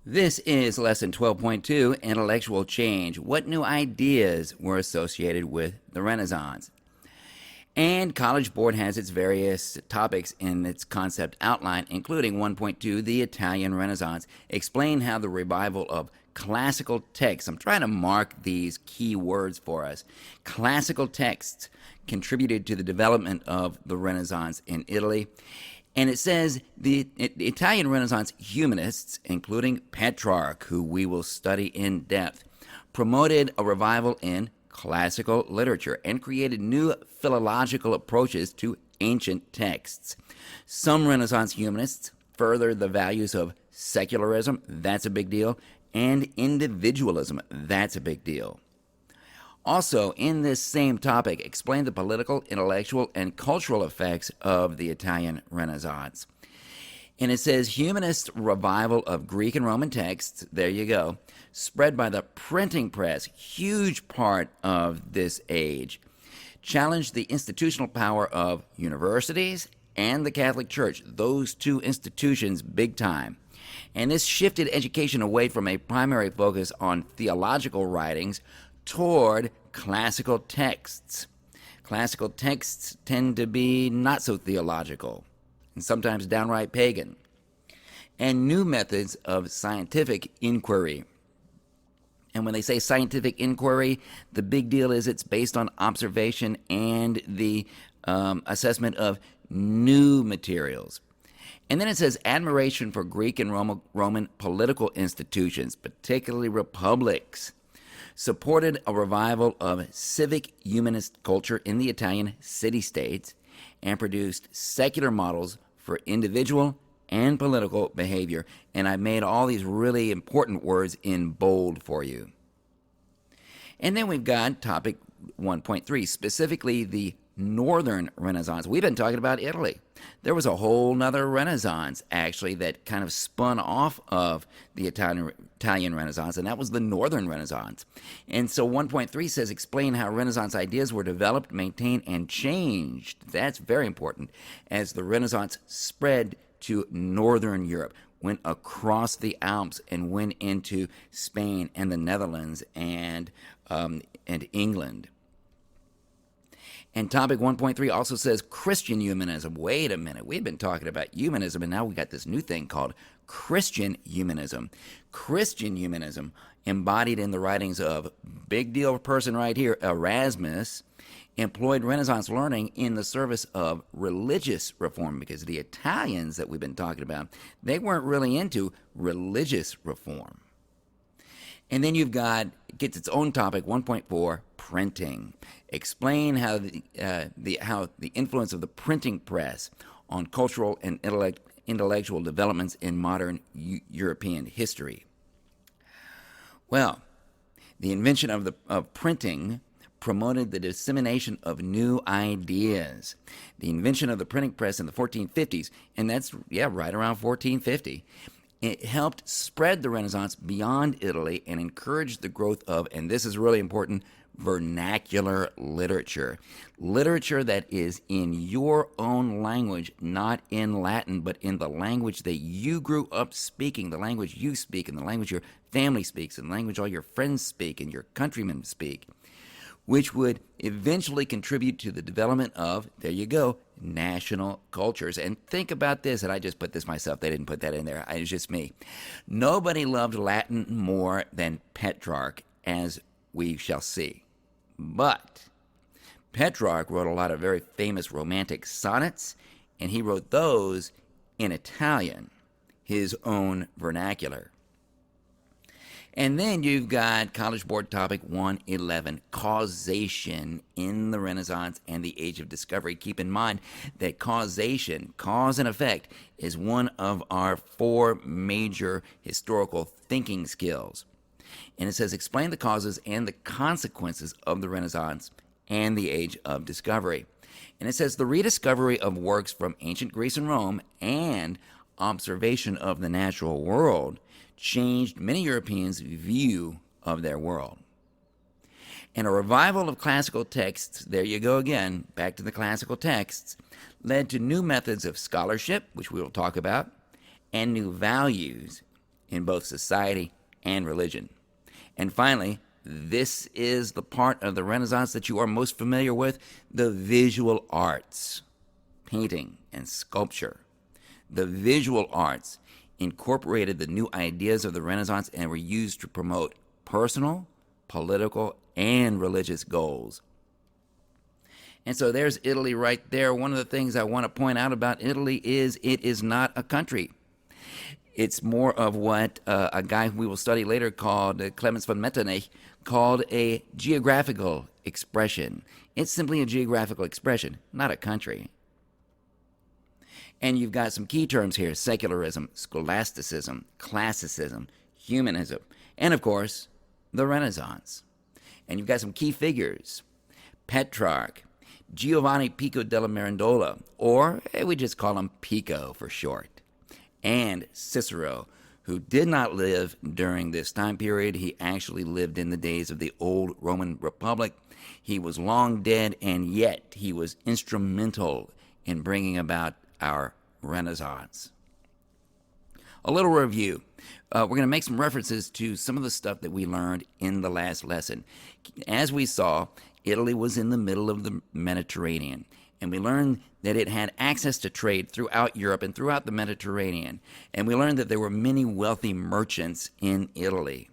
This is Lesson 12.2, Intellectual Change. What new ideas were associated with the Renaissance? And College Board has its various topics in its concept outline, including 1.2, the Italian Renaissance. Explain how the revival of classical texts, I'm trying to mark these key words for us, classical texts contributed to the development of the Renaissance in Italy. And it says the Italian Renaissance humanists, including Petrarch, who we will study in depth, promoted a revival in classical literature and created new philological approaches to ancient texts. Some Renaissance humanists furthered the values of secularism, that's a big deal, and individualism, that's a big deal. Also, in this same topic, explain the political, intellectual, and cultural effects of the Italian Renaissance. And it says, humanist revival of Greek and Roman texts, there you go, spread by the printing press, huge part of this age, challenged the institutional power of universities and the Catholic Church, those two institutions big time. And this shifted education away from a primary focus on theological writings toward classical texts. Classical texts tend to be not so theological and sometimes downright pagan. And new methods of scientific inquiry. And when they say scientific inquiry, the big deal is it's based on observation and the assessment of new materials. And then it says admiration for Greek and Roman political institutions, particularly republics, supported a revival of civic humanist culture in the Italian city-states and produced secular models for individual and political behavior. And I made all these really important words in bold for you. And then we've got topic 1.3, specifically the Northern Renaissance. We've been talking about Italy. There was a whole nother Renaissance, actually, that kind of spun off of the Italian Renaissance, and that was the Northern Renaissance. And so 1.3 says, explain how Renaissance ideas were developed, maintained, and changed. That's very important as the Renaissance spread to Northern Europe, went across the Alps and went into Spain and the Netherlands and England. And topic 1.3 also says Christian humanism. Wait a minute. We've been talking about humanism, and now we got this new thing called Christian humanism. Christian humanism, embodied in the writings of big deal person right here, Erasmus, employed Renaissance learning in the service of religious reform, because the Italians that we've been talking about, they weren't really into religious reform. And then you've got, it gets its own topic, 1.4, printing. Explain how the influence of the printing press on cultural and intellectual developments in modern European history. Well, the invention of printing promoted the dissemination of new ideas. The invention of the printing press in the 1450s, and that's, right around 1450, it helped spread the Renaissance beyond Italy and encouraged the growth of, and this is really important, vernacular literature. Literature that is in your own language, not in Latin, but in the language that you grew up speaking, the language you speak, and the language your family speaks, and the language all your friends speak, and your countrymen speak, which would eventually contribute to the development of, there you go, national cultures. And think about this, and I just put this myself, they didn't put that in there, it's just me. Nobody loved Latin more than Petrarch, as we shall see. But Petrarch wrote a lot of very famous romantic sonnets, and he wrote those in Italian, his own vernacular. And then you've got College Board topic 111, causation in the Renaissance and the Age of Discovery. Keep in mind that causation, cause and effect, is one of our four major historical thinking skills. And it says, explain the causes and the consequences of the Renaissance and the Age of Discovery. And it says, the rediscovery of works from ancient Greece and Rome and observation of the natural world changed many Europeans' view of their world. And a revival of classical texts, there you go again, back to the classical texts, led to new methods of scholarship, which we will talk about, and new values in both society and religion. And finally, this is the part of the Renaissance that you are most familiar with, the visual arts, painting and sculpture. The visual arts incorporated the new ideas of the Renaissance and were used to promote personal, political, and religious goals. And so there's Italy right there. One of the things I want to point out about Italy is it is not a country. It's more of what a guy we will study later called Clemens von Metternich called a geographical expression. It's simply a geographical expression, not a country. And you've got some key terms here: secularism, scholasticism, classicism, humanism, and of course, the Renaissance. And you've got some key figures: Petrarch, Giovanni Pico della Mirandola, or we just call him Pico for short, and Cicero, who did not live during this time period. He actually lived in the days of the old Roman Republic. He was long dead, and yet he was instrumental in bringing about our Renaissance. A little review. We're going to make some references to some of the stuff that we learned in the last lesson. As we saw, Italy was in the middle of the Mediterranean, and we learned that it had access to trade throughout Europe and throughout the Mediterranean. And we learned that there were many wealthy merchants in Italy.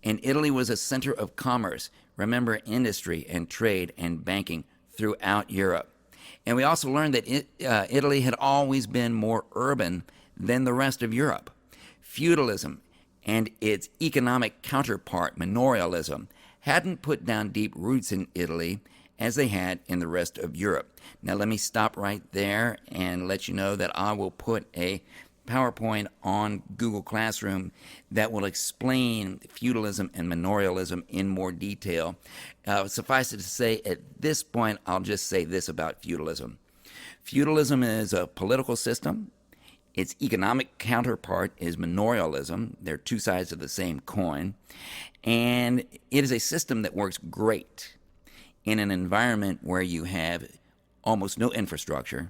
And Italy was a center of commerce. Remember, industry and trade and banking throughout Europe. And we also learned that Italy had always been more urban than the rest of Europe. Feudalism and its economic counterpart, manorialism, hadn't put down deep roots in Italy as they had in the rest of Europe. Now let me stop right there and let you know that I will put a PowerPoint on Google Classroom that will explain feudalism and manorialism in more detail. Suffice it to say, at this point, I'll just say this about feudalism. Feudalism is a political system. Its economic counterpart is manorialism. They're two sides of the same coin. And it is a system that works great in an environment where you have almost no infrastructure,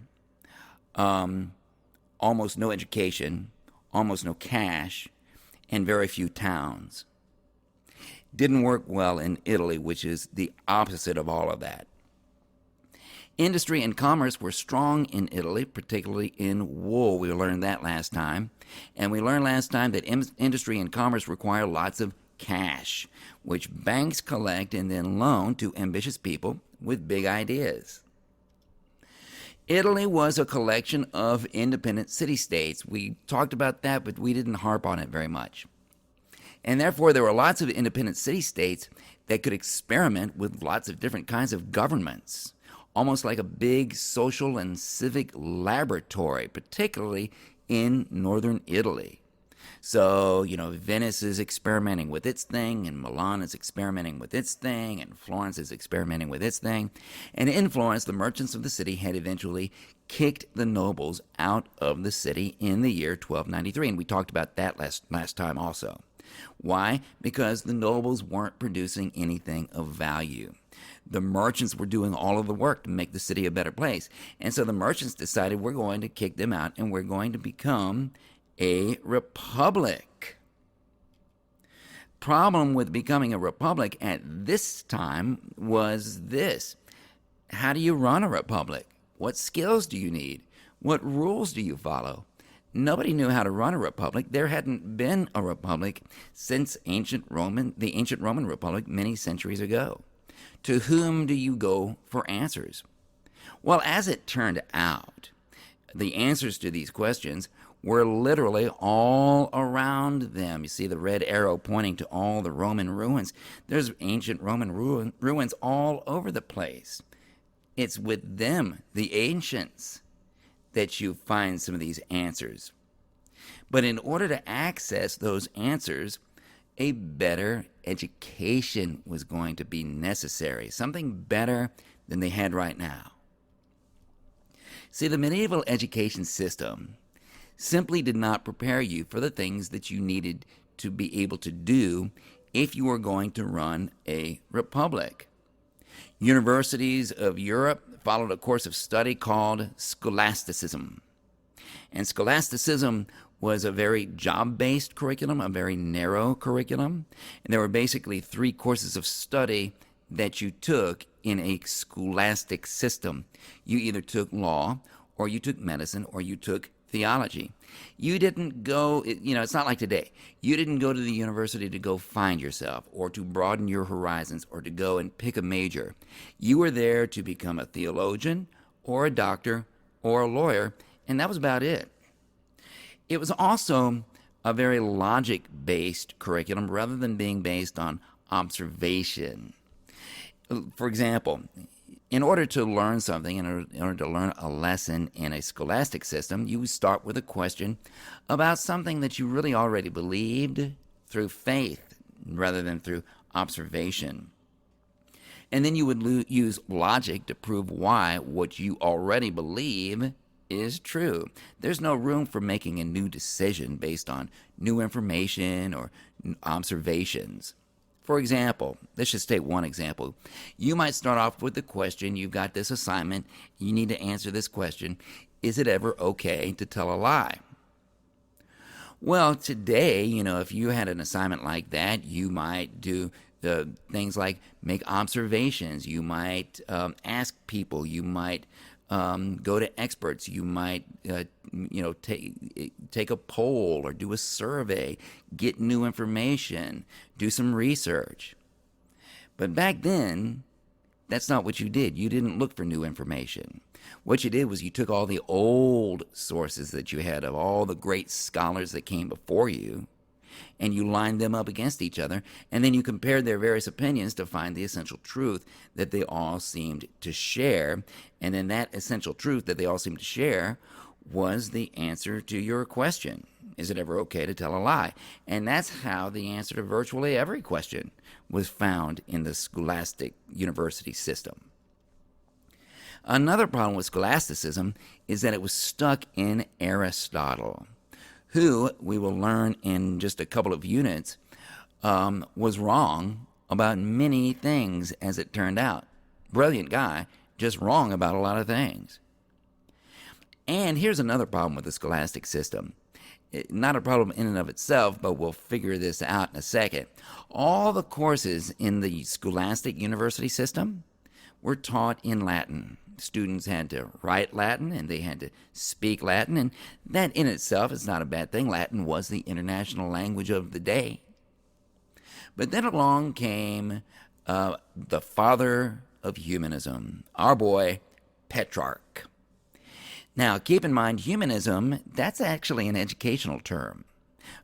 almost no education, almost no cash, and very few towns. Didn't work well in Italy, which is the opposite of all of that. Industry and commerce were strong in Italy, particularly in wool. We learned that last time. And we learned last time that industry and commerce require lots of cash, which banks collect and then loan to ambitious people with big ideas. Italy was a collection of independent city-states. We talked about that, but we didn't harp on it very much. And therefore, there were lots of independent city-states that could experiment with lots of different kinds of governments, almost like a big social and civic laboratory, particularly in northern Italy. So, Venice is experimenting with its thing, and Milan is experimenting with its thing, and Florence is experimenting with its thing. And in Florence, the merchants of the city had eventually kicked the nobles out of the city in the year 1293. And we talked about that last time also. Why? Because the nobles weren't producing anything of value. The merchants were doing all of the work to make the city a better place. And so the merchants decided, we're going to kick them out, and we're going to become a republic. Problem with becoming a republic at this time was this: how do you run a republic? What skills do you need? What rules do you follow? Nobody knew how to run a republic. There hadn't been a republic since the ancient Roman Republic many centuries ago. To whom do you go for answers? Well, as it turned out, the answers to these questions were literally all around them. You see the red arrow pointing to all the Roman ruins. There's ancient Roman ruins all over the place. It's with them, the ancients, that you find some of these answers. But in order to access those answers, a better education was going to be necessary, something better than they had right now. See, the medieval education system simply did not prepare you for the things that you needed to be able to do if you were going to run a republic. Universities of Europe followed a course of study called scholasticism. And scholasticism was a very job-based curriculum, a very narrow curriculum. And there were basically 3 courses of study that you took in a scholastic system. You either took law, or you took medicine, or you took theology. You didn't go, it's not like today. You didn't go to the university to go find yourself, or to broaden your horizons, or to go and pick a major. You were there to become a theologian, or a doctor, or a lawyer, and that was about it. It was also a very logic-based curriculum rather than being based on observation. For example, in order to learn something, in order to learn a lesson in a scholastic system, you would start with a question about something that you really already believed through faith rather than through observation. And then you would use logic to prove why what you already believe is true. There's no room for making a new decision based on new information or observations. For example, let's just take one example. You might start off with the question, you've got this assignment, you need to answer this question, is it ever okay to tell a lie? Well, today, if you had an assignment like that, you might do things like make observations, you might ask people, you might go to experts, you might take a poll or do a survey, get new information, do some research. But back then, that's not what you did. You didn't look for new information. What you did was you took all the old sources that you had of all the great scholars that came before you, and you lined them up against each other, and then you compared their various opinions to find the essential truth that they all seemed to share. And then that essential truth that they all seemed to share was the answer to your question. Is it ever okay to tell a lie? And that's how the answer to virtually every question was found in the scholastic university system. Another problem with scholasticism is that it was stuck in Aristotle, who, we will learn in just a couple of units, was wrong about many things, as it turned out. Brilliant guy, just wrong about a lot of things. And here's another problem with the scholastic system. Not a problem in and of itself, but we'll figure this out in a second. All the courses in the scholastic university system were taught in Latin. Students had to write Latin and they had to speak Latin, and that in itself is not a bad thing. Latin was the international language of the day. But then along came the father of humanism, our boy Petrarch. Now, keep in mind, humanism, that's actually an educational term.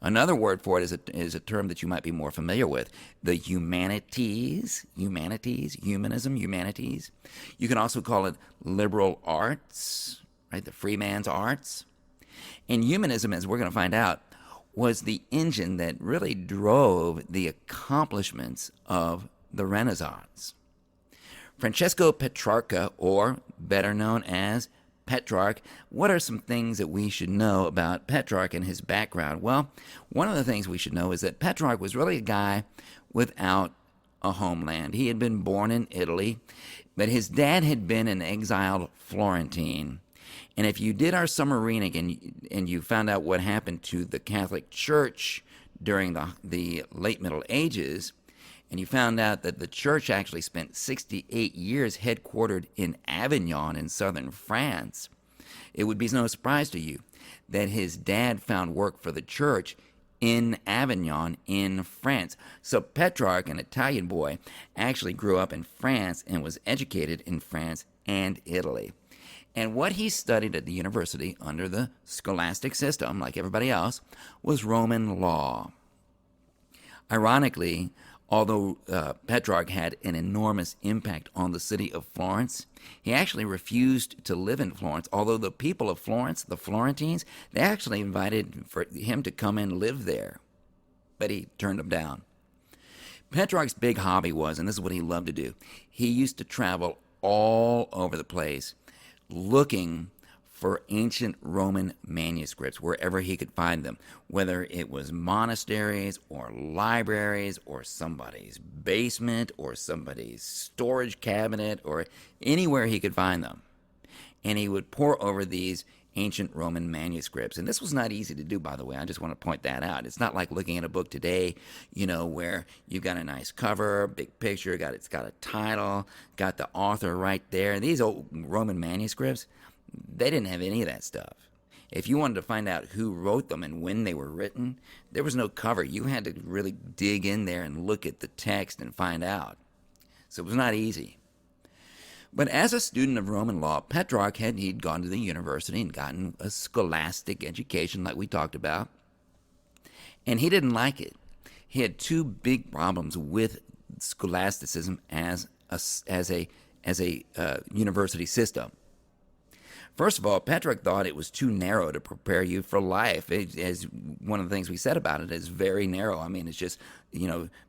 Another word for it is a term that you might be more familiar with, the humanities, humanism, humanities. You can also call it liberal arts, right? The Freeman's arts. And humanism, as we're going to find out, was the engine that really drove the accomplishments of the Renaissance. Francesco Petrarca, or better known as Petrarch. What are some things that we should know about Petrarch and his background? Well, one of the things we should know is that Petrarch was really a guy without a homeland. He had been born in Italy, but his dad had been an exiled Florentine. And if you did our summer reading and you found out what happened to the Catholic Church during the late Middle Ages, and you found out that the church actually spent 68 years headquartered in Avignon in southern France, it would be no surprise to you that his dad found work for the church in Avignon in France. So Petrarch, an Italian boy, actually grew up in France and was educated in France and Italy. And what he studied at the university under the scholastic system, like everybody else, was Roman law. Ironically, although Petrarch had an enormous impact on the city of Florence, he actually refused to live in Florence, although the people of Florence, the Florentines, they actually invited for him to come and live there. But he turned them down. Petrarch's big hobby was, and this is what he loved to do, he used to travel all over the place looking for ancient Roman manuscripts wherever he could find them, whether it was monasteries or libraries or somebody's basement or somebody's storage cabinet or anywhere he could find them. And he would pore over these ancient Roman manuscripts. And this was not easy to do, by the way. I just want to point that out. It's not like looking at a book today, where you've got a nice cover, big picture, it's got a title, got the author right there. These old Roman manuscripts, they didn't have any of that stuff. If you wanted to find out who wrote them and when they were written, there was no cover. You had to really dig in there and look at the text and find out. So it was not easy. But as a student of Roman law, Petrarch he'd gone to the university and gotten a scholastic education like we talked about, and he didn't like it. He had two big problems with scholasticism as a university system. First of all, Petrarch thought it was too narrow to prepare you for life. As one of the things we said about it is very narrow. I mean, it's just,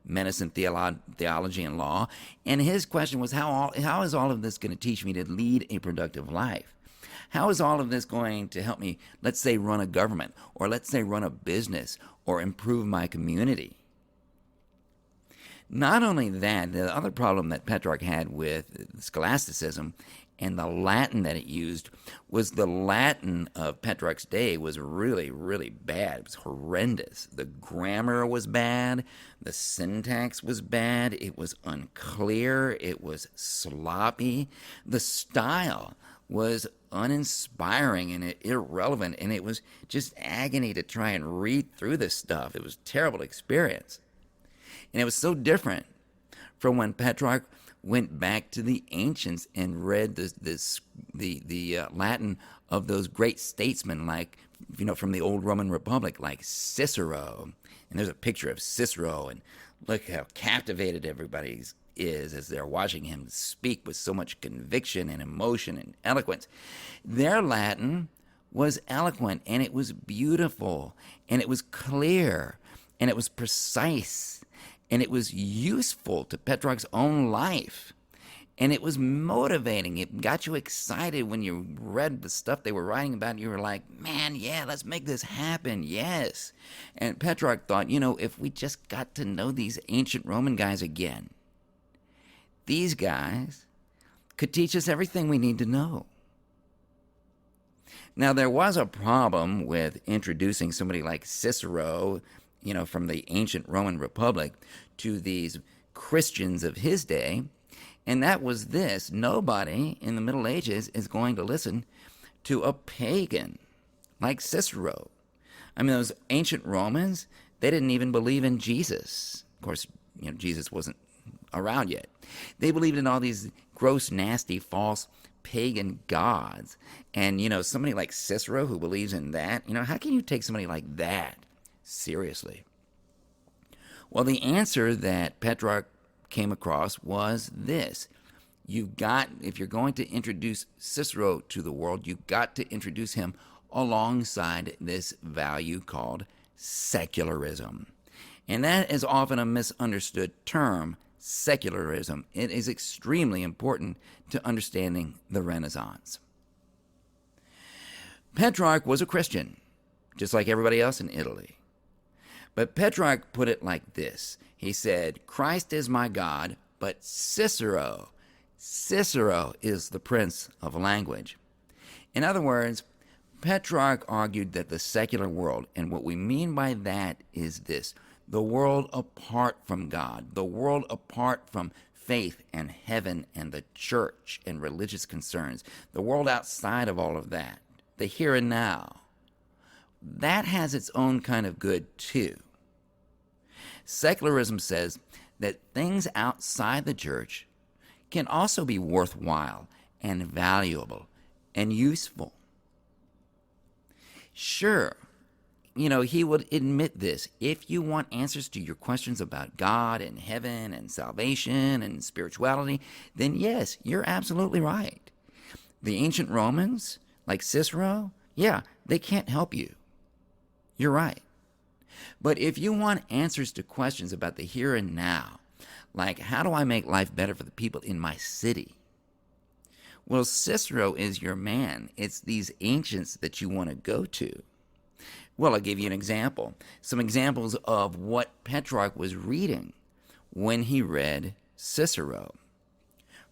medicine, theology, and law. And his question was, how is all of this going to teach me to lead a productive life? How is all of this going to help me, let's say, run a government, or let's say run a business, or improve my community? Not only that, the other problem that Petrarch had with scholasticism and the Latin that it used was the Latin of Petrarch's day was really, really bad. It was horrendous. The grammar was bad. The syntax was bad. It was unclear. It was sloppy. The style was uninspiring and irrelevant, and it was just agony to try and read through this stuff. It was a terrible experience. And it was so different from when Petrarch went back to the ancients and read the Latin of those great statesmen like, from the old Roman Republic, like Cicero. And there's a picture of Cicero, and look how captivated everybody is as they're watching him speak with so much conviction and emotion and eloquence. Their Latin was eloquent, and it was beautiful, and it was clear, and it was precise. And it was useful to Petrarch's own life. And it was motivating. It got you excited when you read the stuff they were writing about. You were like, man, yeah, let's make this happen. Yes. And Petrarch thought, if we just got to know these ancient Roman guys again, these guys could teach us everything we need to know. Now, there was a problem with introducing somebody like Cicero, from the ancient Roman Republic to these Christians of his day. And that was this: nobody in the Middle Ages is going to listen to a pagan like Cicero. I mean, those ancient Romans, they didn't even believe in Jesus. Of course, Jesus wasn't around yet. They believed in all these gross, nasty, false pagan gods. And, somebody like Cicero who believes in that, how can you take somebody like that seriously? Well, the answer that Petrarch came across was this: if you're going to introduce Cicero to the world, you've got to introduce him alongside this value called secularism. And that is often a misunderstood term, secularism. It is extremely important to understanding the Renaissance. Petrarch was a Christian, just like everybody else in Italy. But Petrarch put it like this. He said, Christ is my God, but Cicero is the prince of language. In other words, Petrarch argued that the secular world, and what we mean by that is this: the world apart from God, the world apart from faith and heaven and the church and religious concerns, the world outside of all of that, the here and now, that has its own kind of good too. Secularism says that things outside the church can also be worthwhile and valuable and useful. Sure, he would admit this. If you want answers to your questions about God and heaven and salvation and spirituality, then yes, you're absolutely right. The ancient Romans, like Cicero, yeah, they can't help you. You're right. But if you want answers to questions about the here and now, like how do I make life better for the people in my city? Well, Cicero is your man. It's these ancients that you want to go to. Well, I'll give you an example. Some examples of what Petrarch was reading when he read Cicero.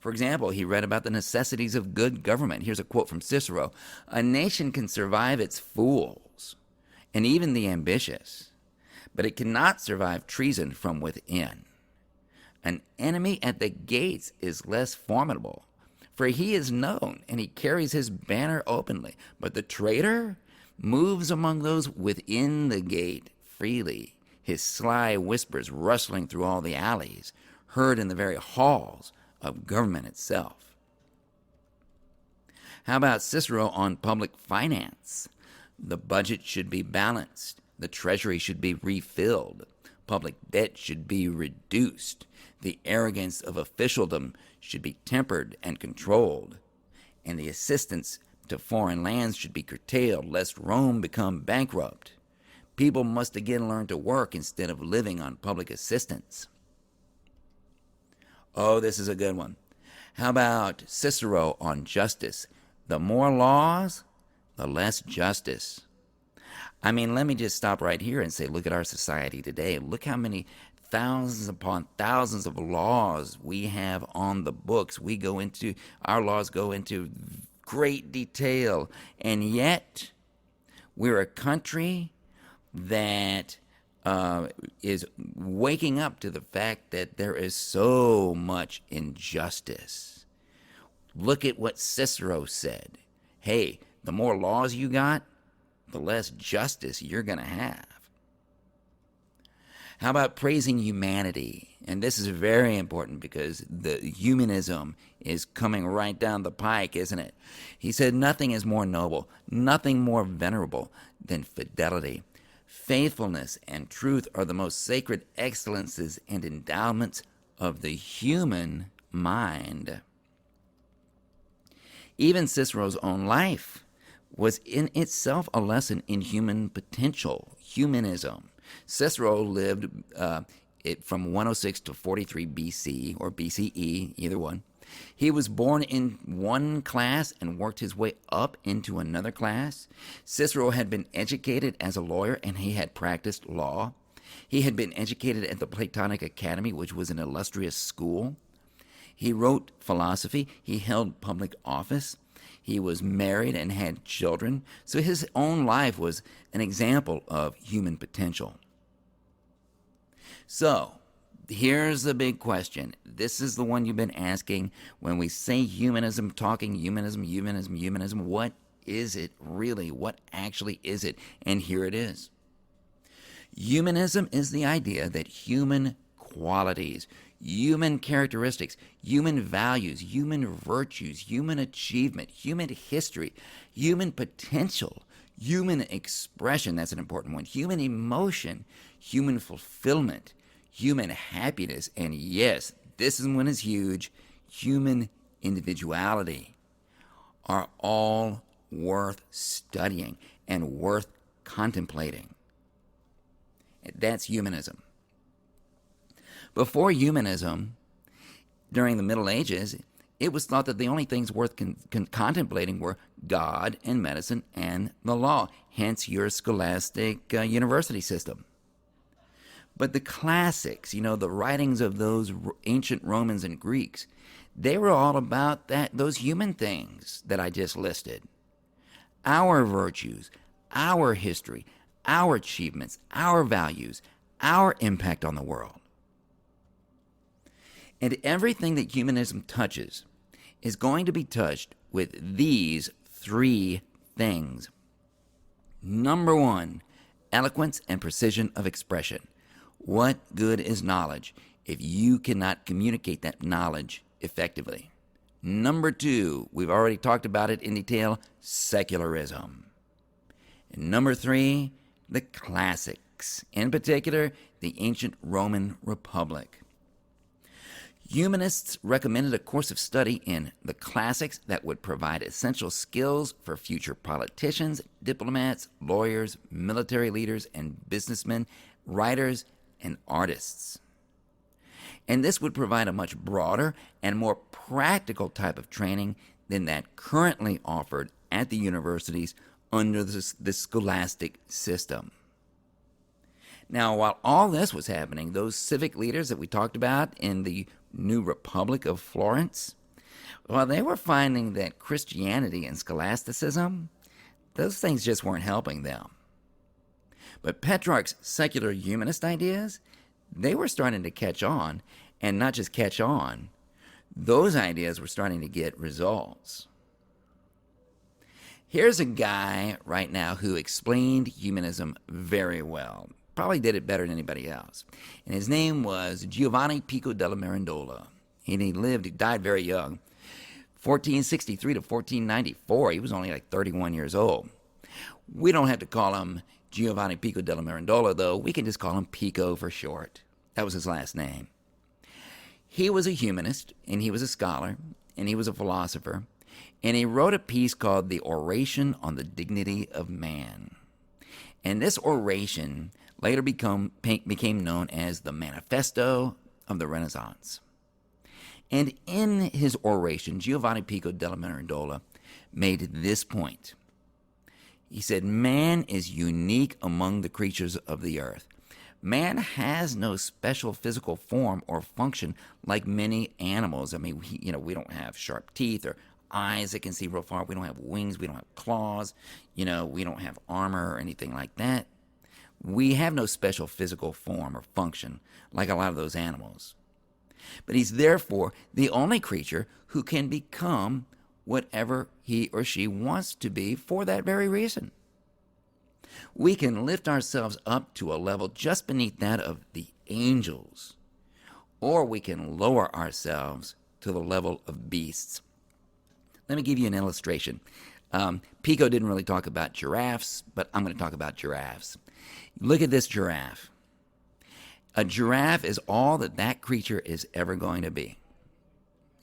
For example, he read about the necessities of good government. Here's a quote from Cicero: "A nation can survive its fools and even the ambitious, but it cannot survive treason from within. An enemy at the gates is less formidable, for he is known and he carries his banner openly. But the traitor moves among those within the gate freely, his sly whispers rustling through all the alleys, heard in the very halls of government itself." How about Cicero on public finance? "The budget should be balanced. The treasury should be refilled. Public debt should be reduced. The arrogance of officialdom should be tempered and controlled. And the assistance to foreign lands should be curtailed, lest Rome become bankrupt. People must again learn to work instead of living on public assistance." Oh, this is a good one. How about Cicero on justice? "The more laws, the less justice." I mean, let me just stop right here and say, look at our society today. Look how many thousands upon thousands of laws we have on the books. Our laws go into great detail, and yet we're a country that is waking up to the fact that there is so much injustice. Look at what Cicero said. Hey, the more laws you got, the less justice you're going to have. How about praising humanity? And this is very important because the humanism is coming right down the pike, isn't it? He said, "Nothing is more noble, nothing more venerable than fidelity. Faithfulness and truth are the most sacred excellences and endowments of the human mind." Even Cicero's own life was in itself a lesson in human potential, humanism. Cicero lived from 106 to 43 BC, or BCE, either one. He was born in one class and worked his way up into another class. Cicero had been educated as a lawyer, and he had practiced law. He had been educated at the Platonic Academy, which was an illustrious school. He wrote philosophy. He held public office. He was married and had children. So his own life was an example of human potential. So, here's the big question. This is the one you've been asking. When we say humanism, talking humanism, what is it really? What actually is it? And here it is. Humanism is the idea that human qualities, human characteristics, human values, human virtues, human achievement, human history, human potential, human expression, that's an important one, human emotion, human fulfillment, human happiness, and yes, this one is huge, human individuality, are all worth studying and worth contemplating. That's humanism. Before humanism, during the Middle Ages, it was thought that the only things worth contemplating were God and medicine and the law, hence your scholastic university system. But the classics, the writings of those ancient Romans and Greeks, they were all about those human things that I just listed. Our virtues, our history, our achievements, our values, our impact on the world. And everything that humanism touches is going to be touched with these three things. Number one, eloquence and precision of expression. What good is knowledge if you cannot communicate that knowledge effectively? Number two, we've already talked about it in detail, secularism. And number three, the classics, in particular, the ancient Roman Republic. Humanists recommended a course of study in the classics that would provide essential skills for future politicians, diplomats, lawyers, military leaders, and businessmen, writers, and artists. And this would provide a much broader and more practical type of training than that currently offered at the universities under the scholastic system. Now, while all this was happening, those civic leaders that we talked about in the New Republic of Florence, Well, they were finding that Christianity and scholasticism, those things just weren't helping them. But Petrarch's secular humanist ideas, they were starting to catch on, and not just catch on, those ideas were starting to get results. Here's a guy right now who explained humanism very well. Probably did it better than anybody else. And his name was Giovanni Pico della Mirandola. And he died very young, 1463 to 1494. He was only like 31 years old. We don't have to call him Giovanni Pico della Mirandola, though. We can just call him Pico for short. That was his last name. He was a humanist, and he was a scholar, and he was a philosopher, and he wrote a piece called The Oration on the Dignity of Man. And this oration later became known as the Manifesto of the Renaissance. And in his oration, Giovanni Pico della Mirandola made this point. He said, man is unique among the creatures of the earth. Man has no special physical form or function like many animals. I mean, we don't have sharp teeth or eyes that can see real far. We don't have wings. We don't have claws. We don't have armor or anything like that. We have no special physical form or function like a lot of those animals. But he's therefore the only creature who can become whatever he or she wants to be for that very reason. We can lift ourselves up to a level just beneath that of the angels, or we can lower ourselves to the level of beasts. Let me give you an illustration. Pico didn't really talk about giraffes, but I'm going to talk about giraffes. Look at this giraffe. A giraffe is all that creature is ever going to be.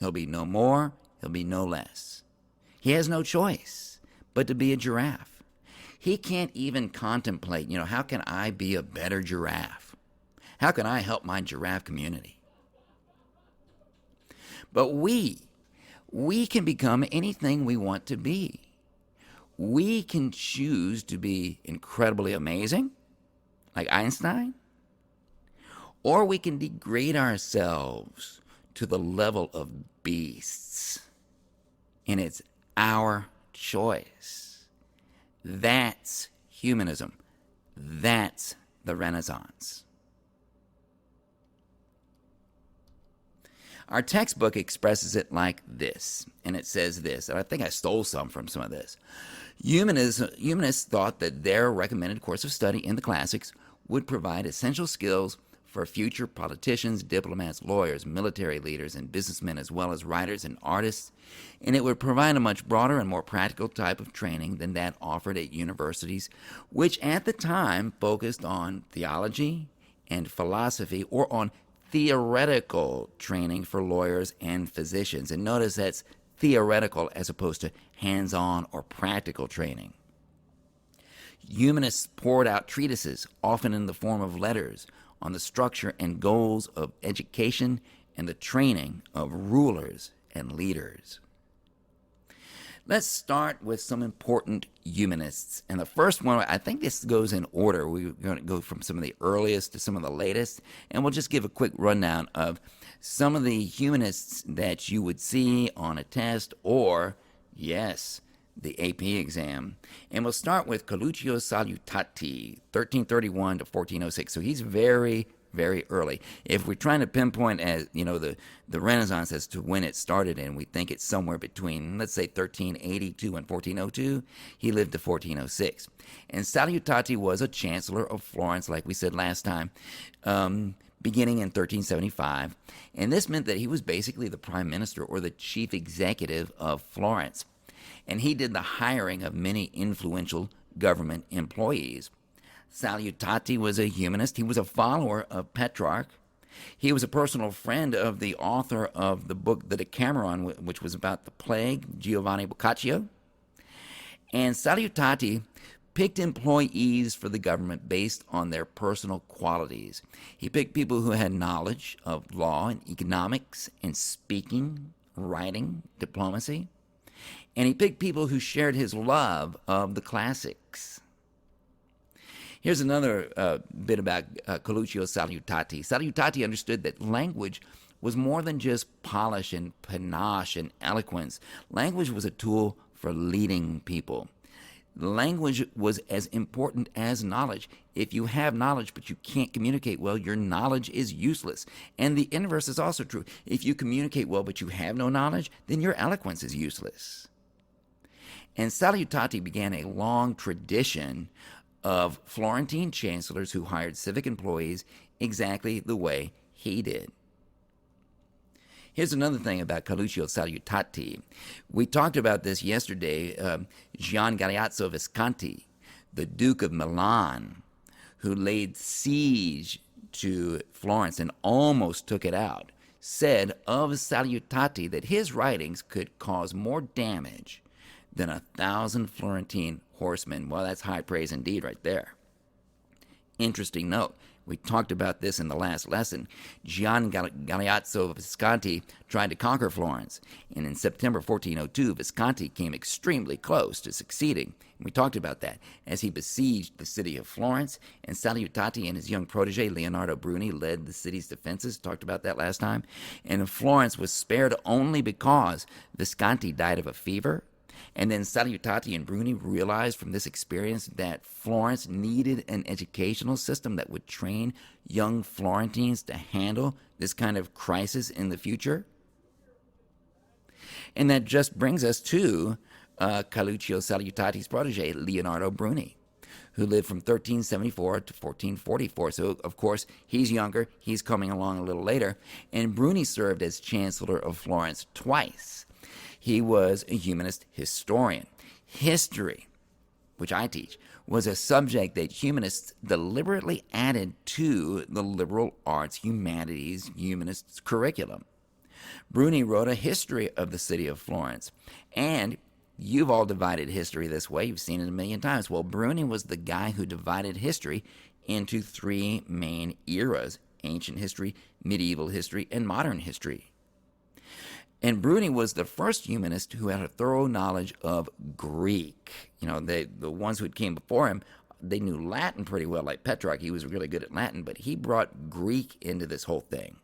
He'll be no more, he'll be no less. He has no choice but to be a giraffe. He can't even contemplate, how can I be a better giraffe? How can I help my giraffe community? But we can become anything we want to be. We can choose to be incredibly amazing, like Einstein, or we can degrade ourselves to the level of beasts. And it's our choice. That's humanism. That's the Renaissance. Our textbook expresses it like this, and it says this, and I think I stole some of this. Humanists thought that their recommended course of study in the classics would provide essential skills for future politicians, diplomats, lawyers, military leaders, and businessmen, as well as writers and artists, and it would provide a much broader and more practical type of training than that offered at universities, which at the time focused on theology and philosophy, or on theoretical training for lawyers and physicians. And notice that's theoretical as opposed to hands-on or practical training. Humanists poured out treatises, often in the form of letters, on the structure and goals of education and the training of rulers and leaders. Let's start with some important humanists. And the first one, I think this goes in order. We're going to go from some of the earliest to some of the latest, and we'll just give a quick rundown of some of the humanists that you would see on a test or, yes, the AP exam. And we'll start with Coluccio Salutati, 1331 to 1406. So he's very, very early. If we're trying to pinpoint as, the Renaissance as to when it started, and we think it's somewhere between, let's say, 1382 and 1402, he lived to 1406. And Salutati was a chancellor of Florence, like we said last time, beginning in 1375. And this meant that he was basically the prime minister or the chief executive of Florence. And he did the hiring of many influential government employees. Salutati was a humanist. He was a follower of Petrarch. He was a personal friend of the author of the book The Decameron, which was about the plague, Giovanni Boccaccio. And Salutati picked employees for the government based on their personal qualities. He picked people who had knowledge of law and economics and speaking, writing, diplomacy. And he picked people who shared his love of the classics. Here's another bit about Coluccio Salutati. Salutati understood that language was more than just polish and panache and eloquence. Language was a tool for leading people. Language was as important as knowledge. If you have knowledge but you can't communicate well, your knowledge is useless. And the inverse is also true. If you communicate well but you have no knowledge, then your eloquence is useless. And Salutati began a long tradition of Florentine chancellors who hired civic employees exactly the way he did. Here's another thing about Caluccio Salutati. We talked about this yesterday. Gian Galeazzo Visconti, the Duke of Milan, who laid siege to Florence and almost took it out, said of Salutati that his writings could cause more damage than 1,000 Florentine horsemen. Well, that's high praise indeed right there. Interesting note. We talked about this in the last lesson. Gian Galeazzo Visconti tried to conquer Florence, and in September 1402, Visconti came extremely close to succeeding. And we talked about that as he besieged the city of Florence, and Salutati and his young protege, Leonardo Bruni, led the city's defenses. Talked about that last time. And Florence was spared only because Visconti died of a fever. And then Salutati and Bruni realized from this experience that Florence needed an educational system that would train young Florentines to handle this kind of crisis in the future. And that just brings us to Caluccio Salutati's protege, Leonardo Bruni, who lived from 1374 to 1444. So, of course, he's younger. He's coming along a little later. And Bruni served as Chancellor of Florence twice. He was a humanist historian. History, which I teach, was a subject that humanists deliberately added to the liberal arts, humanities, humanists curriculum. Bruni wrote a history of the city of Florence, and you've all divided history this way. You've seen it a million times. Well, Bruni was the guy who divided history into three main eras: ancient history, medieval history, and modern history. And Bruni was the first humanist who had a thorough knowledge of Greek. You know, the ones who came before him, they knew Latin pretty well, like Petrarch. He was really good at Latin, but he brought Greek into this whole thing.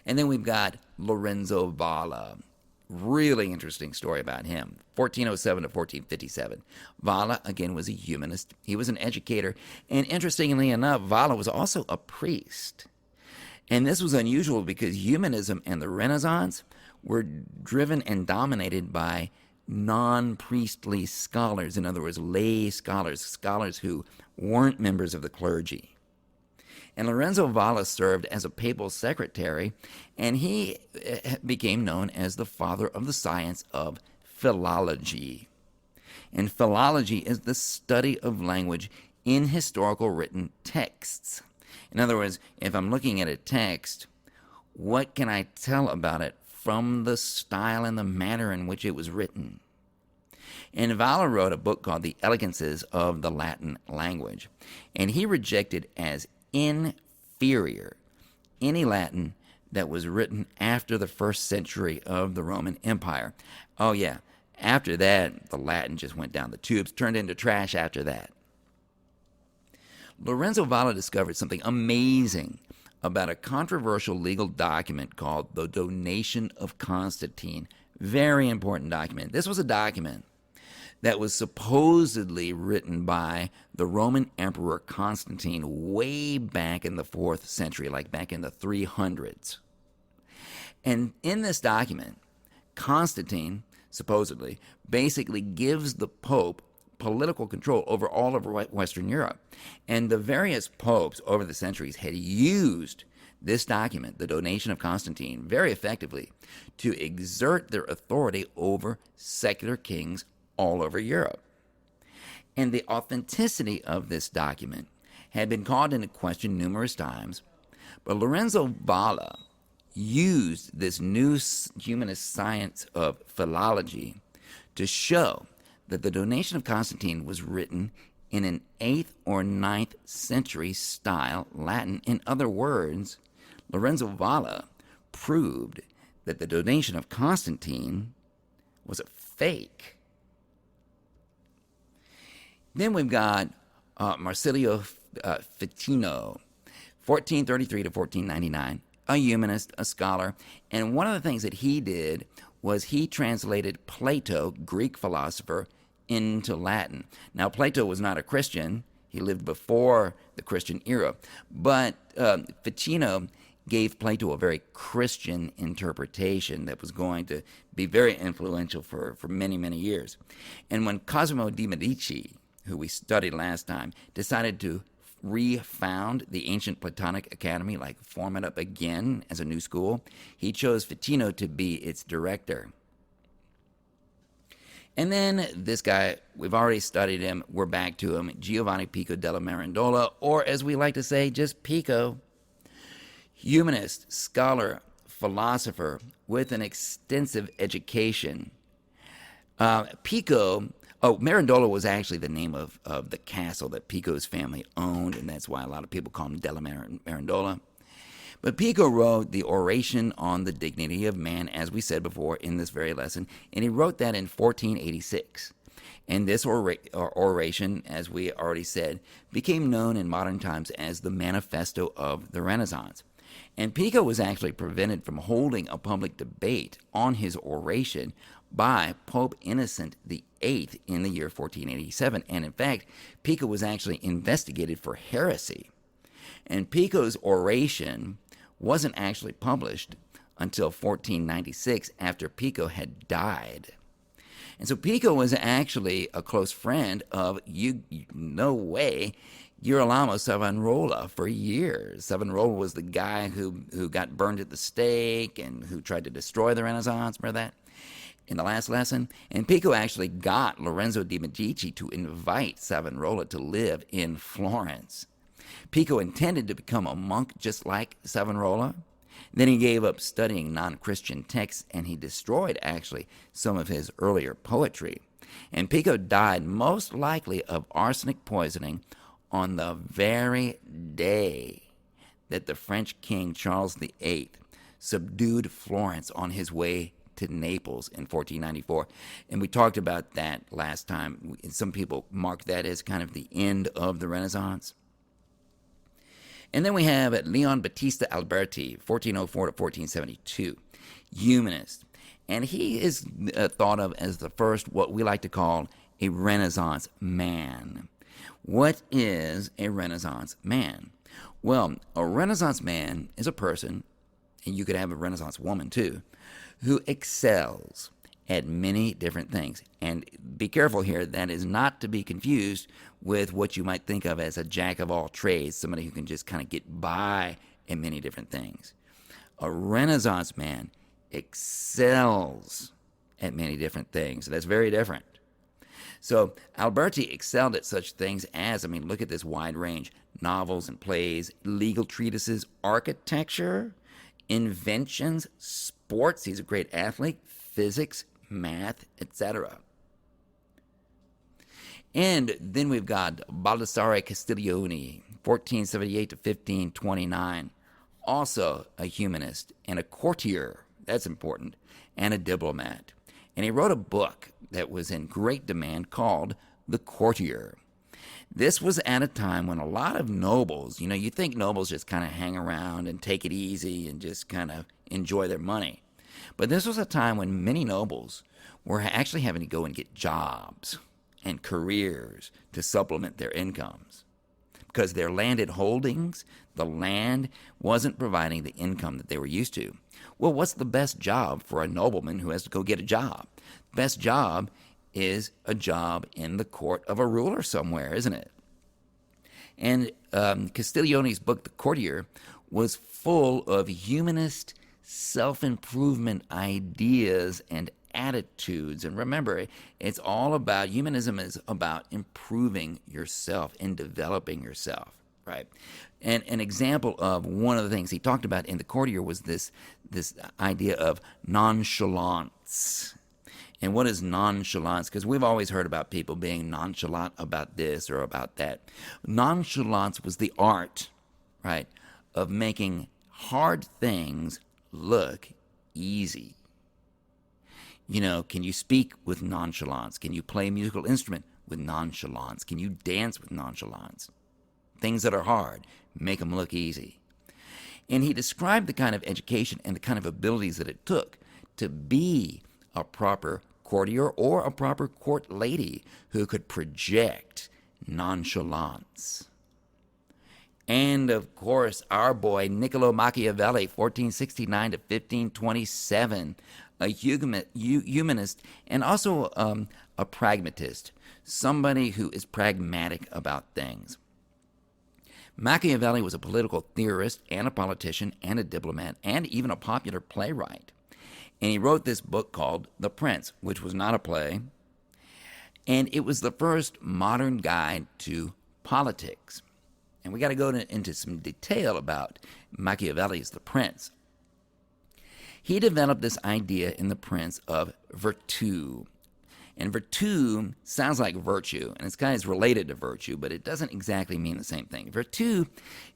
And then we've got Lorenzo Valla. Really interesting story about him. 1407 to 1457. Valla, again, was a humanist. He was an educator. And interestingly enough, Valla was also a priest. And this was unusual because humanism and the Renaissance were driven and dominated by non-priestly scholars. In other words, lay scholars, scholars who weren't members of the clergy. And Lorenzo Valla served as a papal secretary, and he became known as the father of the science of philology. And philology is the study of language in historical written texts. In other words, if I'm looking at a text, what can I tell about it from the style and the manner in which it was written? And Valla wrote a book called The Elegances of the Latin Language, and he rejected as inferior any Latin that was written after the 1st century of the Roman Empire. Oh yeah, after that, the Latin just went down the tubes, turned into trash after that. Lorenzo Valla discovered something amazing about a controversial legal document called the Donation of Constantine. Very important document. This was a document that was supposedly written by the Roman Emperor Constantine way back in the 4th century, like back in the 300s. And in this document, Constantine, supposedly, basically gives the Pope political control over all of Western Europe. And the various popes over the centuries had used this document, the Donation of Constantine, very effectively to exert their authority over secular kings all over Europe. And the authenticity of this document had been called into question numerous times, but Lorenzo Valla used this new humanist science of philology to show that the Donation of Constantine was written in an 8th or 9th century style Latin. In other words, Lorenzo Valla proved that the Donation of Constantine was a fake. Then we've got Marsilio Ficino, 1433 to 1499, a humanist, a scholar. And one of the things that he did was he translated Plato, Greek philosopher, into Latin. Now, Plato was not a Christian. He lived before the Christian era. But Ficino gave Plato a very Christian interpretation that was going to be very influential for many, many years. And when Cosimo de' Medici, who we studied last time, decided to refound the ancient Platonic Academy, like form it up again as a new school, he chose Ficino to be its director. And then this guy, we've already studied him, we're back to him, Giovanni Pico della Mirandola, or as we like to say, just Pico. Humanist, scholar, philosopher with an extensive education. Mirandola was actually the name of the castle that Pico's family owned, and that's why a lot of people call him della Mirandola. But Pico wrote the Oration on the Dignity of Man, as we said before in this very lesson, and he wrote that in 1486. And this oration, as we already said, became known in modern times as the Manifesto of the Renaissance. And Pico was actually prevented from holding a public debate on his oration by Pope Innocent VIII in the year 1487. And in fact, Pico was actually investigated for heresy. And Pico's oration wasn't actually published until 1496, after Pico had died. And so Pico was actually a close friend of, Girolamo Savonarola for years. Savonarola was the guy who got burned at the stake and who tried to destroy the Renaissance. Remember that? In the last lesson. And Pico actually got Lorenzo de' Medici to invite Savonarola to live in Florence. Pico intended to become a monk just like Savonarola. Then he gave up studying non-Christian texts, and he destroyed, actually, some of his earlier poetry. And Pico died most likely of arsenic poisoning on the very day that the French King Charles VIII subdued Florence on his way to Naples in 1494. And we talked about that last time. Some people mark that as kind of the end of the Renaissance. And then we have Leon Battista Alberti, 1404 to 1472, humanist. And he is thought of as the first, what we like to call, a Renaissance man. What is a Renaissance man? Well, a Renaissance man is a person, and you could have a Renaissance woman too, who excels at many different things. And be careful here, that is not to be confused with what you might think of as a jack of all trades, somebody who can just kind of get by at many different things. A Renaissance man excels at many different things. That's very different. So Alberti excelled at such things as, look at this wide range: novels and plays, legal treatises, architecture, inventions, sports. He's a great athlete, physics, math, etc. And then we've got Baldassare Castiglione, 1478 to 1529, also a humanist and a courtier, that's important, and a diplomat. And he wrote a book that was in great demand called The Courtier. This was at a time when a lot of nobles, you think nobles just kind of hang around and take it easy and just kind of enjoy their money. But this was a time when many nobles were actually having to go and get jobs and careers to supplement their incomes, because their landed holdings, the land, wasn't providing the income that they were used to. Well, what's the best job for a nobleman who has to go get a job? Best job is a job in the court of a ruler somewhere, isn't it? And Castiglione's book, The Courtier, was full of humanist self-improvement ideas and attitudes. And remember, it's all about, humanism is about improving yourself and developing yourself, right? And an example of one of the things he talked about in The Courtier was this idea of nonchalance. And what is nonchalance? Because we've always heard about people being nonchalant about this or about that. Nonchalance was the art, right, of making hard things look easy. Can you speak with nonchalance? Can you play a musical instrument with nonchalance? Can you dance with nonchalance? Things that are hard, make them look easy. And he described the kind of education and the kind of abilities that it took to be a proper courtier or a proper court lady who could project nonchalance. And of course, our boy Niccolo Machiavelli, 1469 to 1527, a humanist and also a pragmatist, somebody who is pragmatic about things. Machiavelli was a political theorist and a politician and a diplomat and even a popular playwright. And he wrote this book called The Prince, which was not a play. And it was the first modern guide to politics. And we got to go into some detail about Machiavelli's The Prince. He developed this idea in The Prince of virtue. And virtue sounds like virtue, and it's kind of related to virtue, but it doesn't exactly mean the same thing. Virtue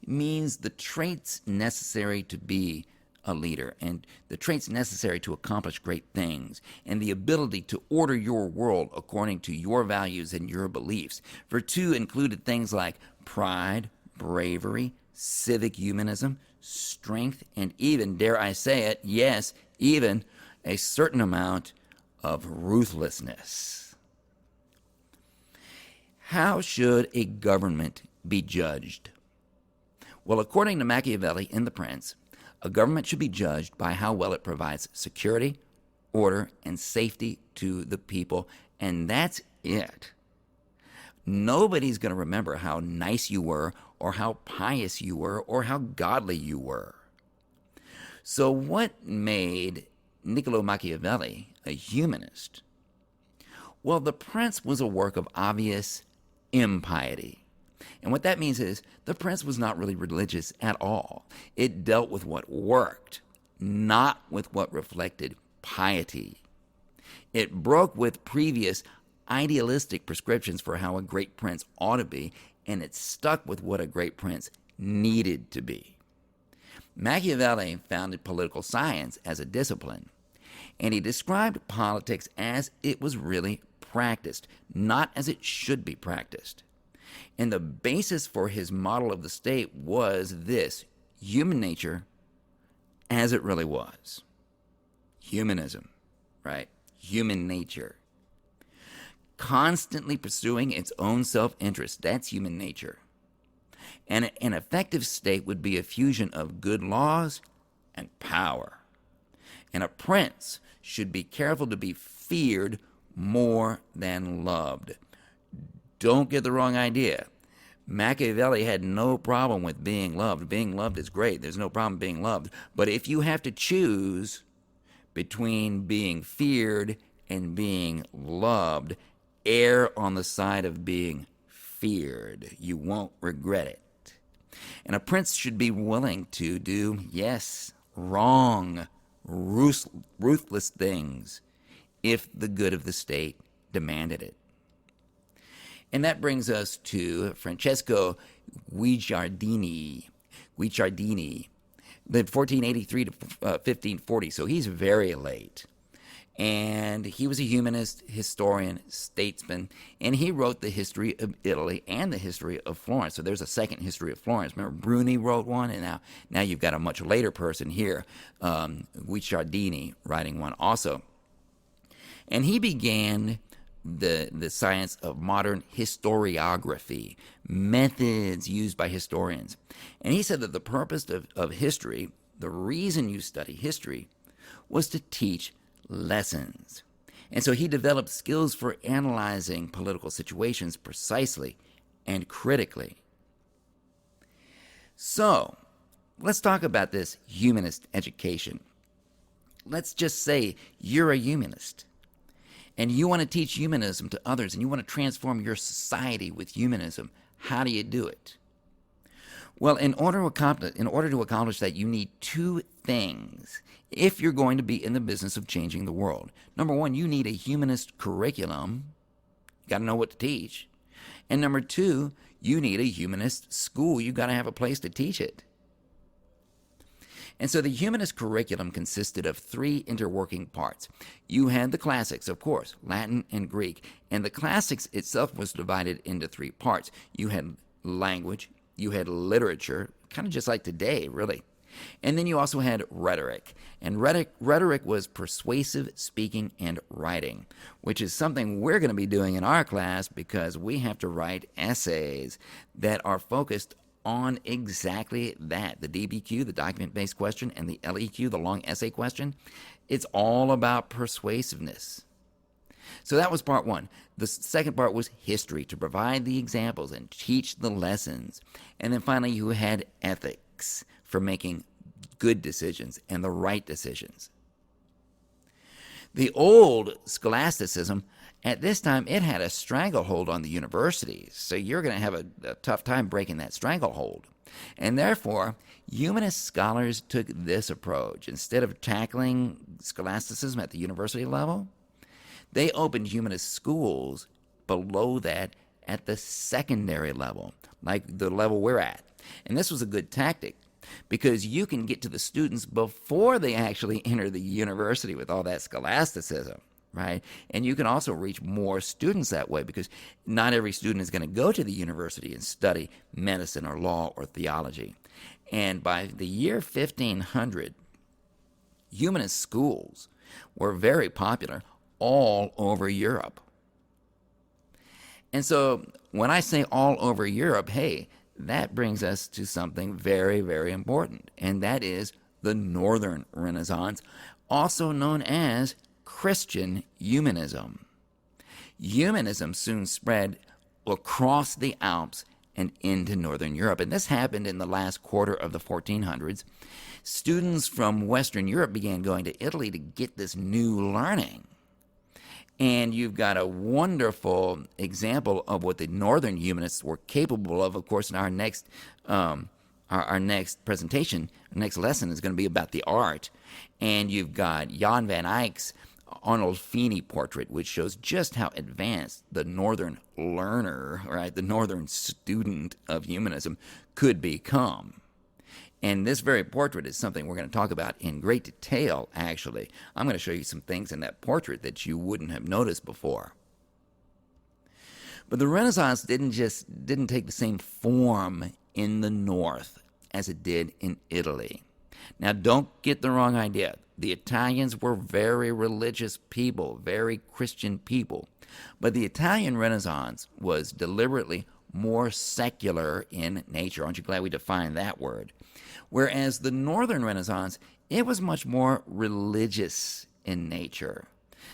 means the traits necessary to be a leader, and the traits necessary to accomplish great things, and the ability to order your world according to your values and your beliefs. Virtue included things like pride, bravery, civic humanism, strength, and even, dare I say it, yes, even a certain amount of ruthlessness. How should a government be judged? Well, according to Machiavelli in The Prince, a government should be judged by how well it provides security, order, and safety to the people, and that's it. Nobody's going to remember how nice you were, or how pious you were, or how godly you were. So what made Niccolo Machiavelli a humanist? Well, The Prince was a work of obvious impiety. And what that means is The Prince was not really religious at all. It dealt with what worked, not with what reflected piety. It broke with previous idealistic prescriptions for how a great prince ought to be, and it stuck with what a great prince needed to be. Machiavelli founded political science as a discipline, and he described politics as it was really practiced, not as it should be practiced. And the basis for his model of the state was this: human nature as it really was. Humanism, right? Human nature. Constantly pursuing its own self-interest, that's human nature. And an effective state would be a fusion of good laws and power. And a prince should be careful to be feared more than loved. Don't get the wrong idea. Machiavelli had no problem with being loved. Being loved is great. There's no problem being loved. But if you have to choose between being feared and being loved, err on the side of being feared. You won't regret it. And a prince should be willing to do, yes, wrong, ruthless things if the good of the state demanded it. And that brings us to Francesco Guicciardini, lived 1483 to 1540, so he's very late. And he was a humanist, historian, statesman, and he wrote the history of Italy and the history of Florence. So there's a second history of Florence. Remember, Bruni wrote one, and now you've got a much later person here, Guicciardini, writing one also. And he began the science of modern historiography, methods used by historians. And he said that the purpose of history, the reason you study history, was to teach lessons. And so he developed skills for analyzing political situations precisely and critically. So, let's talk about this humanist education. Let's just say you're a humanist and you want to teach humanism to others and you want to transform your society with humanism. How do you do it? Well, in order to accomplish that, you need two things if you're going to be in the business of changing the world. Number one, you need a humanist curriculum. You got to know what to teach. And number two, you need a humanist school. You got to have a place to teach it. And so the humanist curriculum consisted of three interworking parts. You had the classics, of course, Latin and Greek. And the classics itself was divided into three parts. You had language, you had literature, kind of just like today, really. And then you also had rhetoric. And rhetoric was persuasive speaking and writing, which is something we're going to be doing in our class because we have to write essays that are focused on exactly that. The DBQ, the document-based question, and the LEQ, the long essay question. It's all about persuasiveness. So that was part one. The second part was history, to provide the examples and teach the lessons. And then finally, you had ethics for making good decisions and the right decisions. The old scholasticism, at this time, it had a stranglehold on the universities. So you're going to have a tough time breaking that stranglehold. And therefore, humanist scholars took this approach. Instead of tackling scholasticism at the university level, they opened humanist schools below that at the secondary level, like the level we're at. And this was a good tactic because you can get to the students before they actually enter the university with all that scholasticism, right? And you can also reach more students that way because not every student is going to go to the university and study medicine or law or theology. And by the year 1500, humanist schools were very popular all over Europe. And so when I say all over Europe, hey, that brings us to something very, very important, and that is the Northern Renaissance, also known as Christian humanism. Humanism soon spread across the Alps and into Northern Europe, and this happened in the last quarter of the 1400s. Students from Western Europe began going to Italy to get this new learning. And you've got a wonderful example of what the Northern humanists were capable of course, in our next presentation, our next lesson is going to be about the art. And you've got Jan van Eyck's Arnolfini portrait, which shows just how advanced the Northern learner, right, the Northern student of humanism could become. And this very portrait is something we're going to talk about in great detail, actually. I'm going to show you some things in that portrait that you wouldn't have noticed before. But the Renaissance didn't take the same form in the North as it did in Italy. Now, don't get the wrong idea. The Italians were very religious people, very Christian people. But the Italian Renaissance was deliberately more secular in nature. Aren't you glad we defined that word? Whereas the Northern Renaissance, it was much more religious in nature.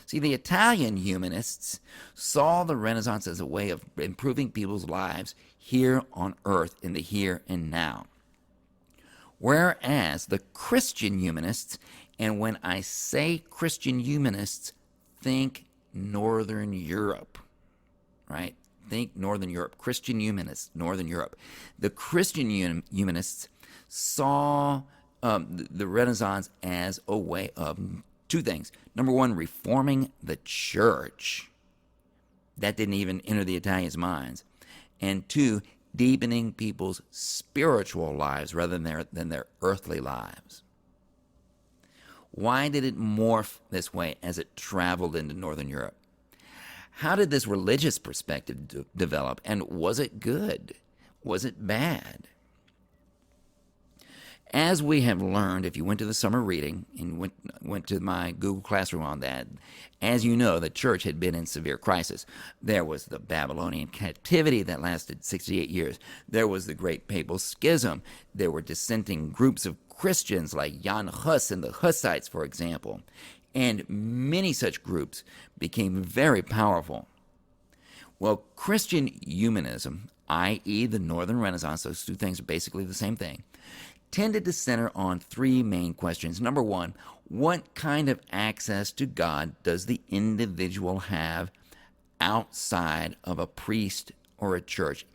See, the Italian humanists saw the Renaissance as a way of improving people's lives here on earth in the here and now. Whereas the Christian humanists, and when I say Christian humanists, think Northern Europe, right? Think Northern Europe. Christian humanists, Northern Europe. The Christian humanists saw the Renaissance as a way of two things. Number one, reforming the church. That didn't even enter the Italians' minds. And two, deepening people's spiritual lives rather than their earthly lives. Why did it morph this way as it traveled into Northern Europe? How did this religious perspective develop, and was it good? Was it bad? As we have learned, if you went to the summer reading and went to my Google Classroom on that, as you know, the church had been in severe crisis. There was the Babylonian captivity that lasted 68 years. There was the Great Papal Schism. There were dissenting groups of Christians like Jan Hus and the Hussites, for example. And many such groups became very powerful. Well, Christian humanism, i.e. the Northern Renaissance, those two things are basically the same thing, tended to center on three main questions. Number one, what kind of access to God does the individual have outside of a priest or a church?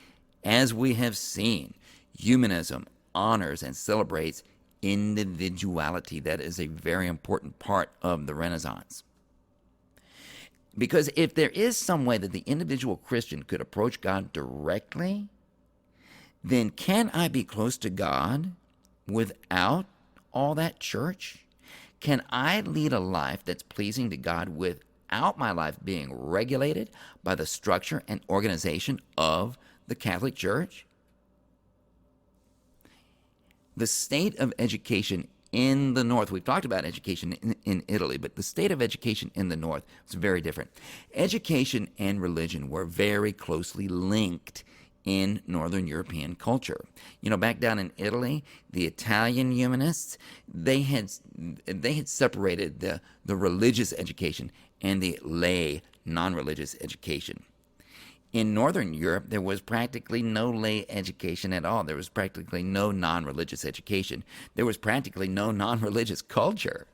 As we have seen, humanism honors and celebrates individuality. That is a very important part of the Renaissance. Because if there is some way that the individual Christian could approach God directly, then can I be close to God without all that church? Can I lead a life that's pleasing to God without my life being regulated by the structure and organization of the Catholic Church? The state of education in the North, we've talked about education in Italy, but the state of education in the North was very different. Education and religion were very closely linked in Northern European culture. You know, back down in Italy, the Italian humanists, they had separated the religious education and the lay, non-religious education. In Northern Europe, there was practically no lay education at all. There was practically no non-religious education. There was practically no non-religious culture.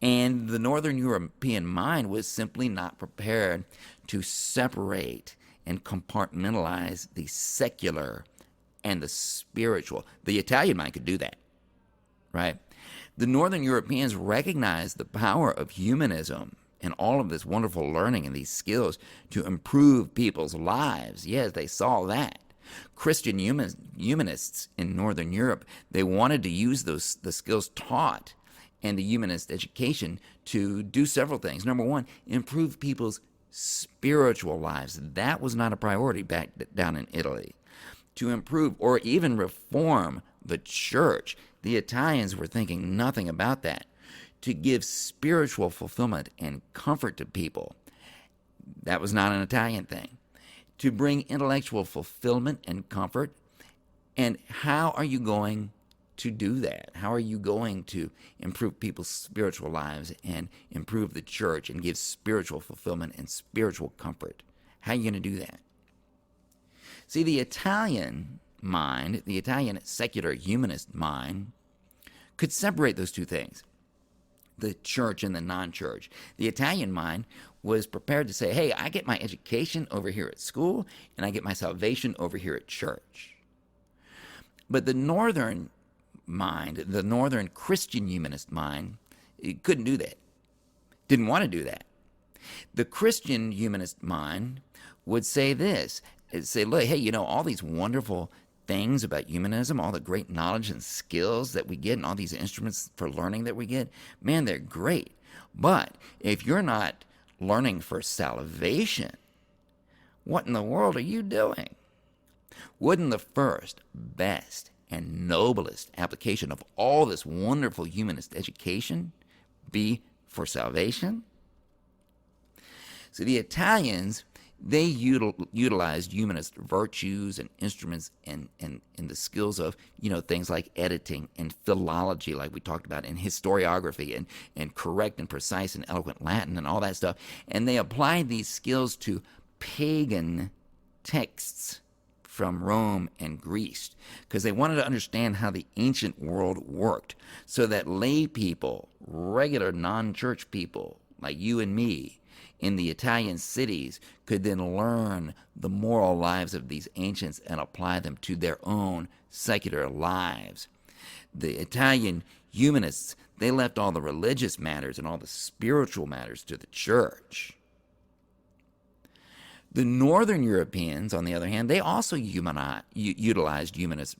And the Northern European mind was simply not prepared to separate and compartmentalize the secular and the spiritual. The Italian mind could do that, right? The Northern Europeans recognized the power of humanism and all of this wonderful learning and these skills to improve people's lives. Yes, they saw that. Christian humanists in Northern Europe, they wanted to use the skills taught in the humanist education to do several things. Number one, improve people's spiritual lives. That was not a priority back down in Italy. To improve or even reform the church, the Italians were thinking nothing about that. To give spiritual fulfillment and comfort to people, that was not an Italian thing. To bring intellectual fulfillment and comfort, and how are you going to do that? How are you going to improve people's spiritual lives and improve the church and give spiritual fulfillment and spiritual comfort? How are you going to do that? See, the Italian mind, the Italian secular humanist mind, could separate those two things, the church and the non-church. The Italian mind was prepared to say, hey, I get my education over here at school, and I get my salvation over here at church. But the northern mind, the northern Christian humanist mind, it couldn't do that, didn't want to do that. The Christian humanist mind would say this, it'd say, look, hey, you know, all these wonderful things about humanism, all the great knowledge and skills that we get and all these instruments for learning that we get, man, they're great. But if you're not learning for salvation, what in the world are you doing? Wouldn't the first, best, and noblest application of all this wonderful humanist education be for salvation? So the Italians, they utilized humanist virtues and instruments and the skills of, you know, things like editing and philology, like we talked about, and historiography and correct and precise and eloquent Latin and all that stuff. And they applied these skills to pagan texts from Rome and Greece because they wanted to understand how the ancient world worked so that lay people, regular non-church people like you and me, in the Italian cities could then learn the moral lives of these ancients and apply them to their own secular lives. The Italian humanists, they left all the religious matters and all the spiritual matters to the church. The Northern Europeans, on the other hand, they also utilized humanist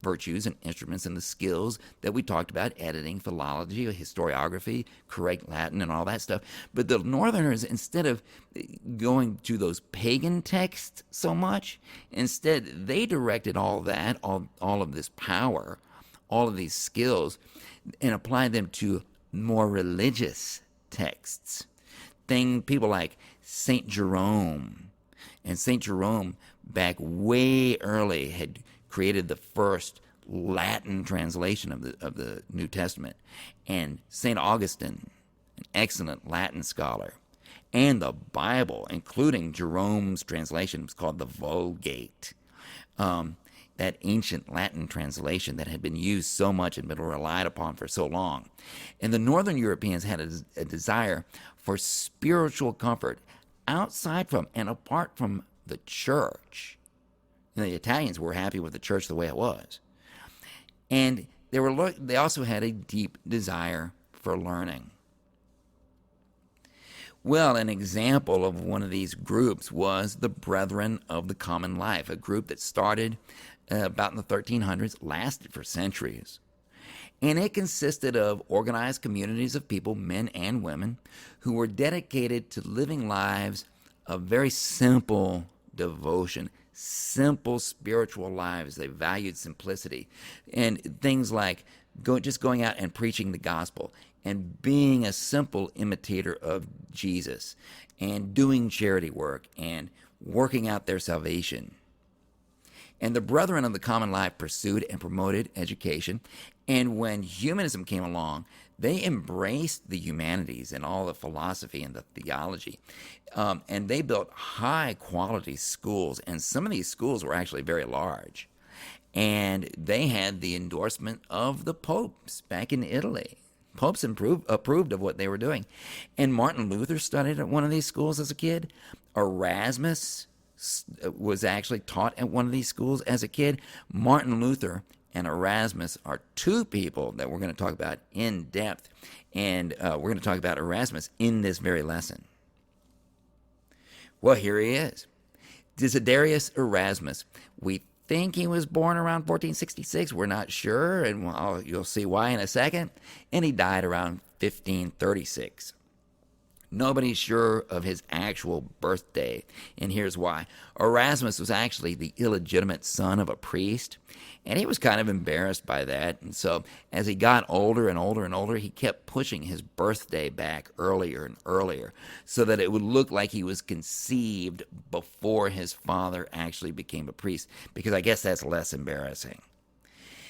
virtues and instruments and the skills that we talked about, editing, philology, historiography, correct Latin, and all that stuff. But the Northerners, instead of going to those pagan texts so much, instead they directed all that, all of this power, all of these skills, and applied them to more religious texts. People like St. Jerome. And St. Jerome, back way early, had created the first Latin translation of the New Testament. And St. Augustine, an excellent Latin scholar. And the Bible, including Jerome's translation, was called the Vulgate. That ancient Latin translation that had been used so much and been relied upon for so long. And the Northern Europeans had a desire for spiritual comfort outside from and apart from the church. And the Italians were happy with the church the way it was. And they also had a deep desire for learning. Well, an example of one of these groups was the Brethren of the Common Life, a group that started about in the 1300s, lasted for centuries. And it consisted of organized communities of people, men and women, who were dedicated to living lives of very simple devotion, simple spiritual lives. They valued simplicity. And things like just going out and preaching the gospel and being a simple imitator of Jesus and doing charity work and working out their salvation. And the brethren of the common life pursued and promoted education. And when humanism came along, they embraced the humanities and all the philosophy and the theology. And they built high quality schools. And some of these schools were actually very large. And they had the endorsement of the popes back in Italy. Popes approved of what they were doing. And Martin Luther studied at one of these schools as a kid. Erasmus was actually taught at one of these schools as a kid. Martin Luther and Erasmus are two people that we're going to talk about in depth. And we're going to talk about Erasmus in this very lesson. Well, here he is. Desiderius Erasmus. We think he was born around 1466. We're not sure, and you'll see why in a second. And he died around 1536. Nobody's sure of his actual birthday, and here's why. Erasmus was actually the illegitimate son of a priest, and he was kind of embarrassed by that. And so as he got older and older and older, he kept pushing his birthday back earlier and earlier so that it would look like he was conceived before his father actually became a priest, because I guess that's less embarrassing.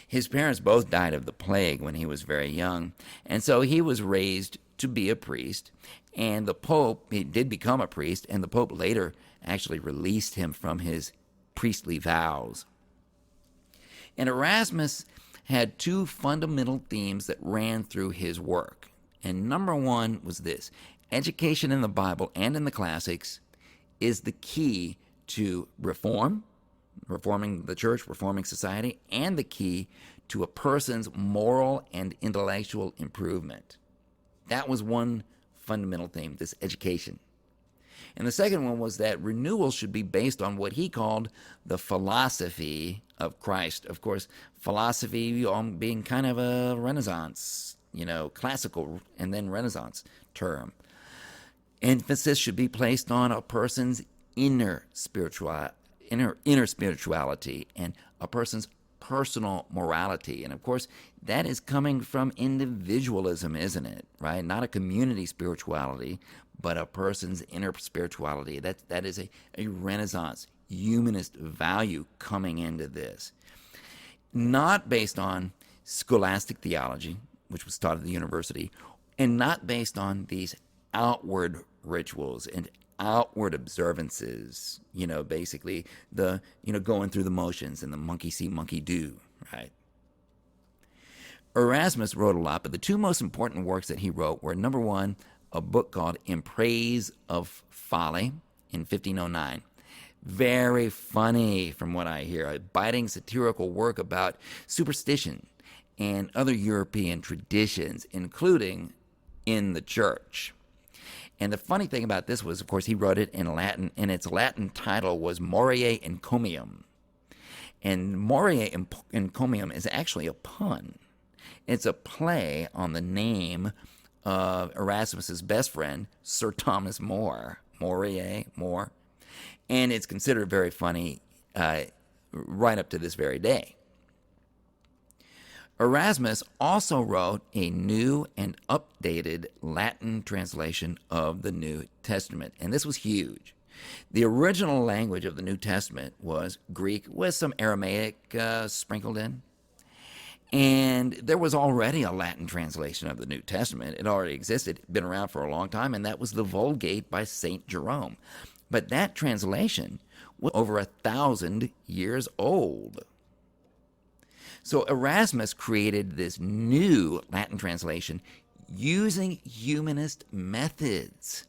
His parents both died of the plague when he was very young, and so he was raised to be a priest. And the Pope, he did become a priest, and the Pope later actually released him from his priestly vows. And Erasmus had two fundamental themes that ran through his work. And number one was this: education in the Bible and in the classics is the key to reforming the church, reforming society, and the key to a person's moral and intellectual improvement. That was one fundamental theme, this education. And the second one was that renewal should be based on what he called the philosophy of Christ. Of course, philosophy being kind of a Renaissance, classical and then Renaissance term. Emphasis should be placed on a person's inner spirituality and a person's personal morality. And of course, that is coming from individualism, isn't it? Right? Not a community spirituality, but a person's inner spirituality. That is a Renaissance humanist value coming into this. Not based on scholastic theology, which was taught at the university, and not based on these outward rituals and outward observances, basically the, going through the motions and the monkey see, monkey do, right? Erasmus wrote a lot, but the two most important works that he wrote were, number one, a book called In Praise of Folly in 1509. Very funny from what I hear, a biting satirical work about superstition and other European traditions, including in the church. And the funny thing about this was, of course, he wrote it in Latin, and its Latin title was Moriae Encomium. And Moriae Encomium is actually a pun. It's a play on the name of Erasmus's best friend, Sir Thomas More. Moriae, More. And it's considered very funny right up to this very day. Erasmus also wrote a new and updated Latin translation of the New Testament, and this was huge. The original language of the New Testament was Greek with some Aramaic sprinkled in, and there was already a Latin translation of the New Testament. It already existed, been around for a long time, and that was the Vulgate by St. Jerome. But that translation was over 1,000 years old. So Erasmus created this new Latin translation using humanist methods.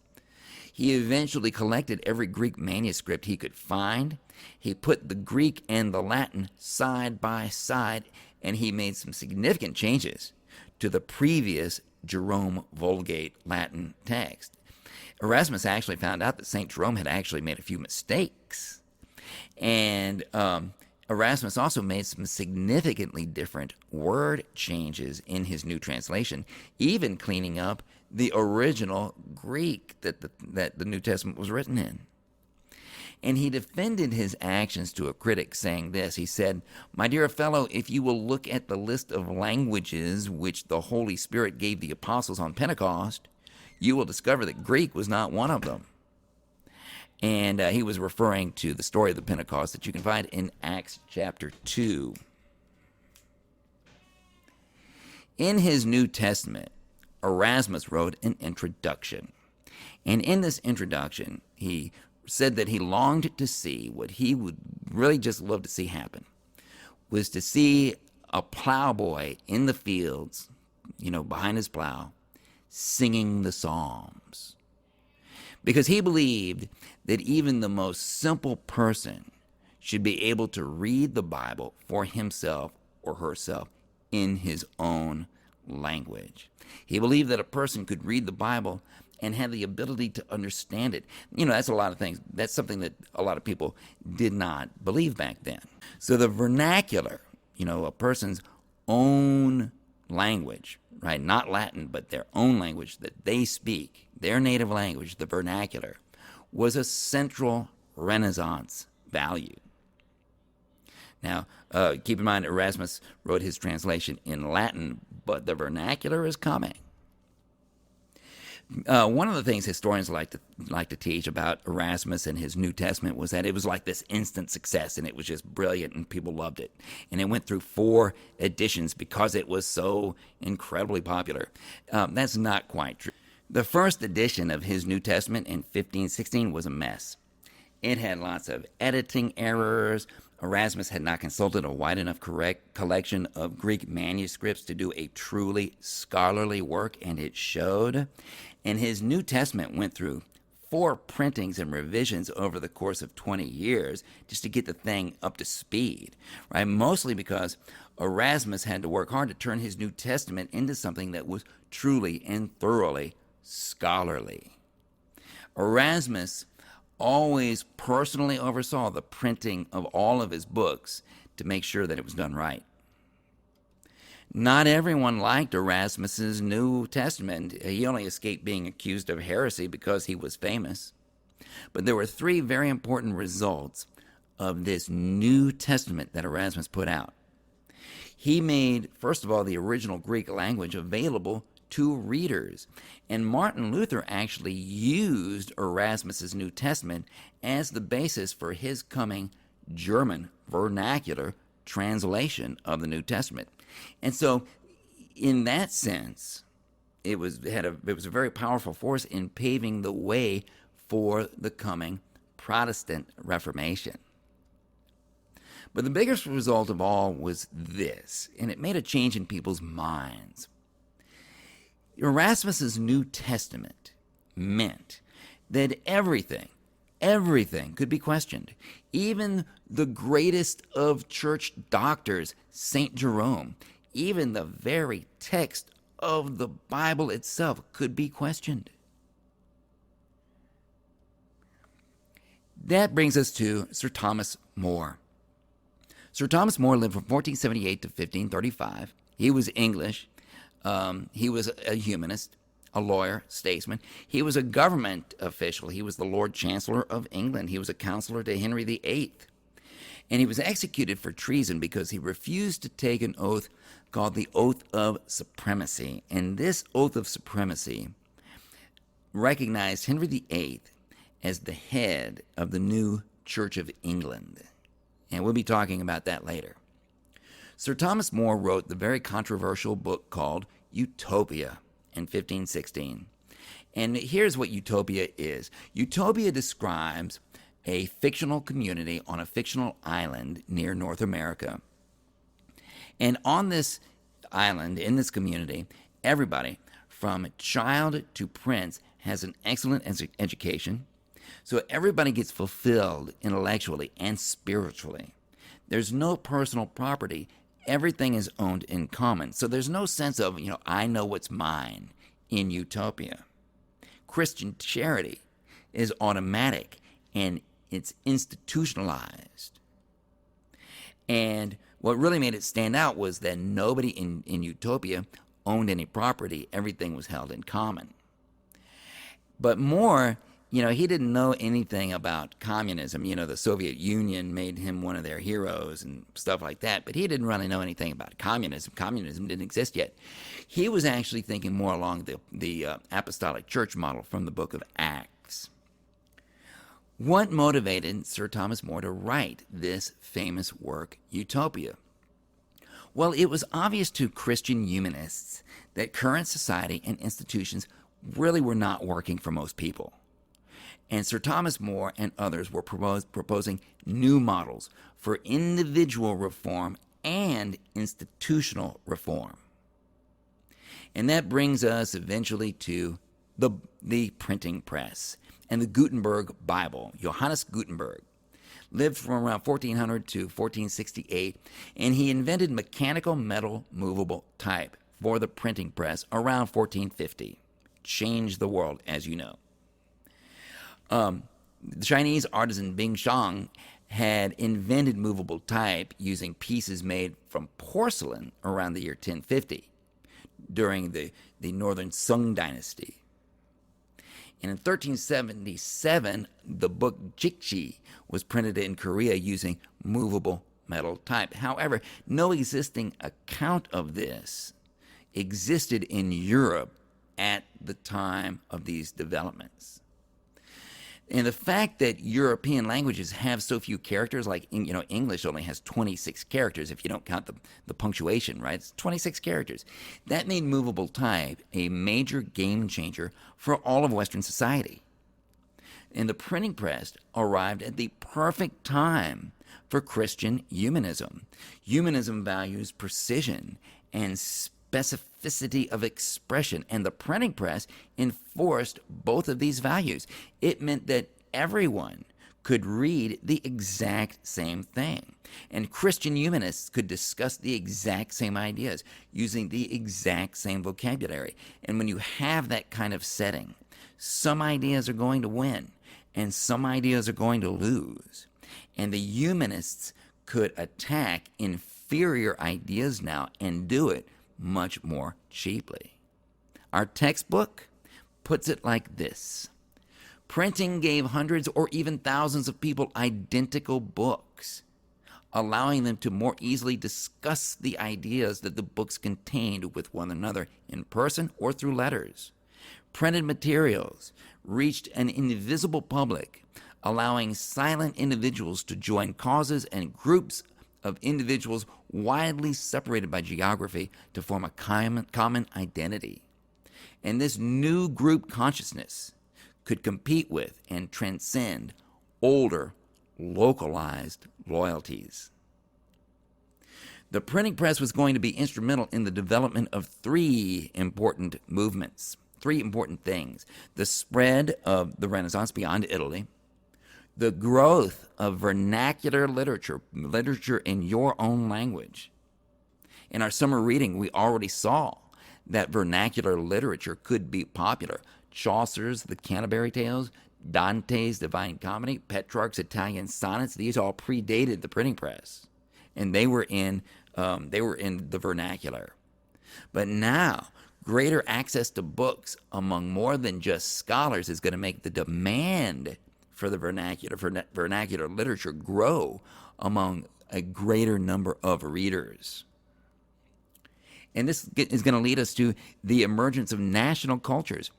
He eventually collected every Greek manuscript he could find. He put the Greek and the Latin side by side, and he made some significant changes to the previous Jerome Vulgate Latin text. Erasmus actually found out that St. Jerome had actually made a few mistakes. And Erasmus also made some significantly different word changes in his new translation, even cleaning up the original Greek that the New Testament was written in. And he defended his actions to a critic, saying this. He said, "My dear fellow, if you will look at the list of languages which the Holy Spirit gave the apostles on Pentecost, you will discover that Greek was not one of them." And he was referring to the story of the Pentecost that you can find in Acts chapter 2. In his New Testament, Erasmus wrote an introduction. And in this introduction, he said that he longed to see what he would really just love to see happen, was to see a plowboy in the fields, behind his plow, singing the Psalms. Because he believed that even the most simple person should be able to read the Bible for himself or herself in his own language. He believed that a person could read the Bible and have the ability to understand it. That's a lot of things. That's something that a lot of people did not believe back then. So the vernacular, a person's own language, right? Not Latin, but their own language that they speak, their native language, the vernacular, was a central Renaissance value. Now, keep in mind, Erasmus wrote his translation in Latin, but the vernacular is coming. One of the things historians like to teach about Erasmus and his New Testament was that it was like this instant success, and it was just brilliant, and people loved it. And it went through 4 editions because it was so incredibly popular. That's not quite true. The first edition of his New Testament in 1516 was a mess. It had lots of editing errors. Erasmus had not consulted a wide enough collection of Greek manuscripts to do a truly scholarly work, and it showed. And his New Testament went through 4 printings and revisions over the course of 20 years just to get the thing up to speed, right? Mostly because Erasmus had to work hard to turn his New Testament into something that was truly and thoroughly scholarly. Erasmus always personally oversaw the printing of all of his books to make sure that it was done right. Not everyone liked Erasmus's New Testament. He only escaped being accused of heresy because he was famous. But there were 3 very important results of this New Testament that Erasmus put out. He made, first of all, the original Greek language available to readers. And Martin Luther actually used Erasmus's New Testament as the basis for his coming German vernacular translation of the New Testament. And so, in that sense, it was a very powerful force in paving the way for the coming Protestant Reformation. But the biggest result of all was this, and it made a change in people's minds. Erasmus's New Testament meant that everything could be questioned. Even the greatest of church doctors, St. Jerome, even the very text of the Bible itself could be questioned. That brings us to Sir Thomas More. Sir Thomas More lived from 1478 to 1535. He was English. He was a humanist, a lawyer, statesman. He was a government official. He was the Lord Chancellor of England. He was a counselor to Henry VIII. And he was executed for treason because he refused to take an oath called the Oath of Supremacy. And this Oath of Supremacy recognized Henry VIII as the head of the new Church of England. And we'll be talking about that later. Sir Thomas More wrote the very controversial book called Utopia in 1516. And here's what Utopia is. Utopia describes a fictional community on a fictional island near North America. And on this island, in this community, everybody from child to prince has an excellent education. So everybody gets fulfilled intellectually and spiritually. There's no personal property. Everything is owned in common. So there's no sense of, I know what's mine in Utopia. Christian charity is automatic and it's institutionalized. And what really made it stand out was that nobody in Utopia owned any property. Everything was held in common. But More he didn't know anything about communism. The Soviet Union made him one of their heroes and stuff like that, but he didn't really know anything about communism. Communism didn't exist yet. He was actually thinking more along the apostolic church model from the book of Acts. What motivated Sir Thomas More to write this famous work, Utopia? Well, it was obvious to Christian humanists that current society and institutions really were not working for most people. And Sir Thomas More and others were proposing new models for individual reform and institutional reform. And that brings us eventually to the printing press and the Gutenberg Bible. Johannes Gutenberg lived from around 1400 to 1468, and he invented mechanical metal movable type for the printing press around 1450. Changed the world, as you know. The Chinese artisan Bing Shang had invented movable type using pieces made from porcelain around the year 1050 during the Northern Sung Dynasty. And in 1377, the book Jikji was printed in Korea using movable metal type. However, no existing account of this existed in Europe at the time of these developments. And the fact that European languages have so few characters, like English only has 26 characters if you don't count the punctuation, right? It's 26 characters. That made movable type a major game changer for all of Western society. And the printing press arrived at the perfect time for Christian humanism. Humanism values precision and specificity of expression, and the printing press enforced both of these values. It meant that everyone could read the exact same thing, and Christian humanists could discuss the exact same ideas using the exact same vocabulary. And when you have that kind of setting, some ideas are going to win and some ideas are going to lose, and the humanists could attack inferior ideas now and do it much more cheaply. Our textbook puts it like this: printing gave hundreds or even thousands of people identical books, allowing them to more easily discuss the ideas that the books contained with one another in person or through letters. Printed materials reached an invisible public, allowing silent individuals to join causes and groups of individuals widely separated by geography to form a common identity. And this new group consciousness could compete with and transcend older, localized loyalties. The printing press was going to be instrumental in the development of three important movements, three important things: the spread of the Renaissance beyond Italy, the growth of vernacular literature in your own language. In our summer reading, we already saw that vernacular literature could be popular. Chaucer's The Canterbury Tales, Dante's Divine Comedy, Petrarch's Italian Sonnets, these all predated the printing press, and they were in the vernacular. But now, greater access to books among more than just scholars is going to make the demand for the vernacular literature grow among a greater number of readers. And this is going to lead us to the emergence of national cultures.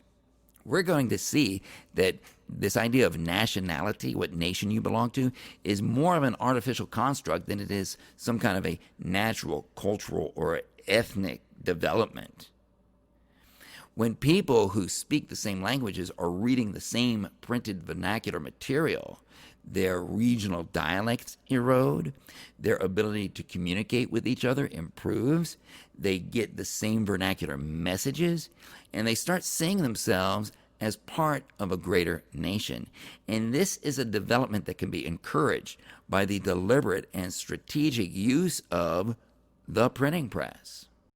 We're going to see that this idea of nationality, what nation you belong to, is more of an artificial construct than it is some kind of a natural, cultural, or ethnic development. When people who speak the same languages are reading the same printed vernacular material, their regional dialects erode, their ability to communicate with each other improves, they get the same vernacular messages, and they start seeing themselves as part of a greater nation. And this is a development that can be encouraged by the deliberate and strategic use of the printing press.